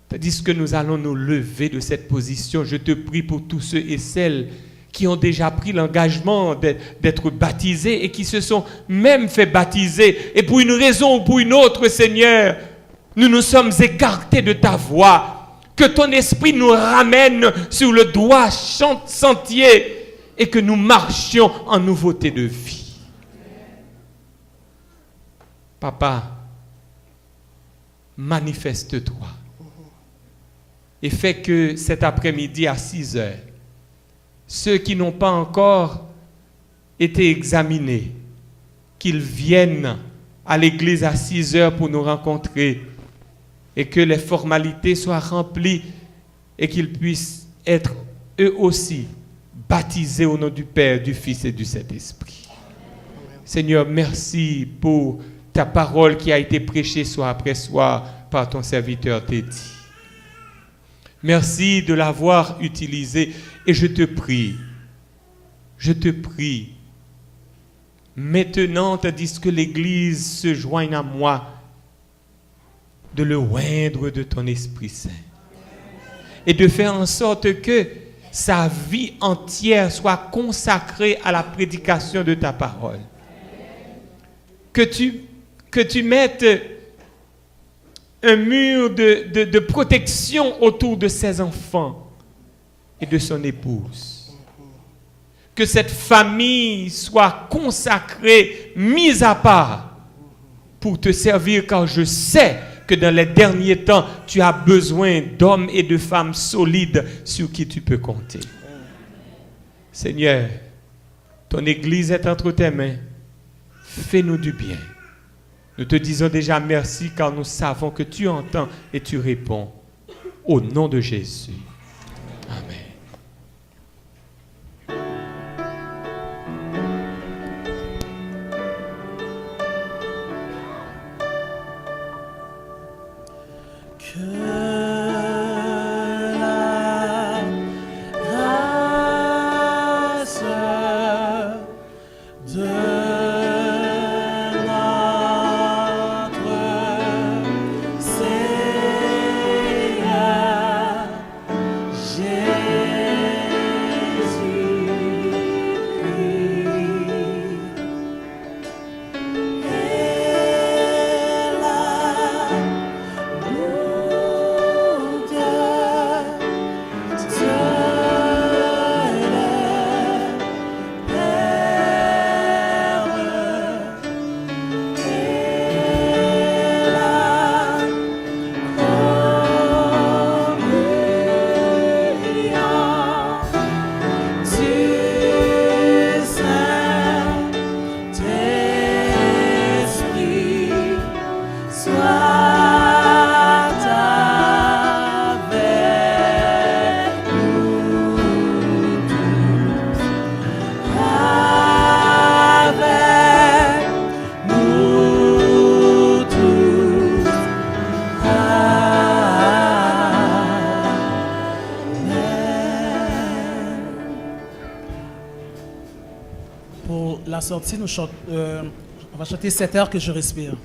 Tandis que nous allons nous lever de cette position, je te prie pour tous ceux et celles qui ont déjà pris l'engagement d'être baptisés et qui se sont même fait baptiser. Et pour une raison ou pour une autre, Seigneur, nous nous sommes écartés de ta voix. Que ton esprit nous ramène sur le droit sentier et que nous marchions en nouveauté de vie. Papa, manifeste-toi et fais que cet après-midi à 6 heures, ceux qui n'ont pas encore été examinés, qu'ils viennent à l'église à 6 heures pour nous rencontrer et que les formalités soient remplies et qu'ils puissent être eux aussi baptisés au nom du Père, du Fils et du Saint-Esprit. Seigneur, merci pour ta parole qui a été prêchée soir après soir par ton serviteur Teddy. Merci de l'avoir utilisée et je te prie, maintenant, tandis que l'Église se joigne à moi, de le oindre de ton Esprit Saint et de faire en sorte que sa vie entière soit consacrée à la prédication de ta parole. Que tu mettes un mur de protection autour de ses enfants et de son épouse. Que cette famille soit consacrée, mise à part pour te servir, car je sais que dans les derniers temps, tu as besoin d'hommes et de femmes solides sur qui tu peux compter. Seigneur, ton Église est entre tes mains. Fais-nous du bien. Nous te disons déjà merci car nous savons que tu entends et tu réponds. Au nom de Jésus. Amen. Pour la sortie, on va chanter 7 heures que je respire.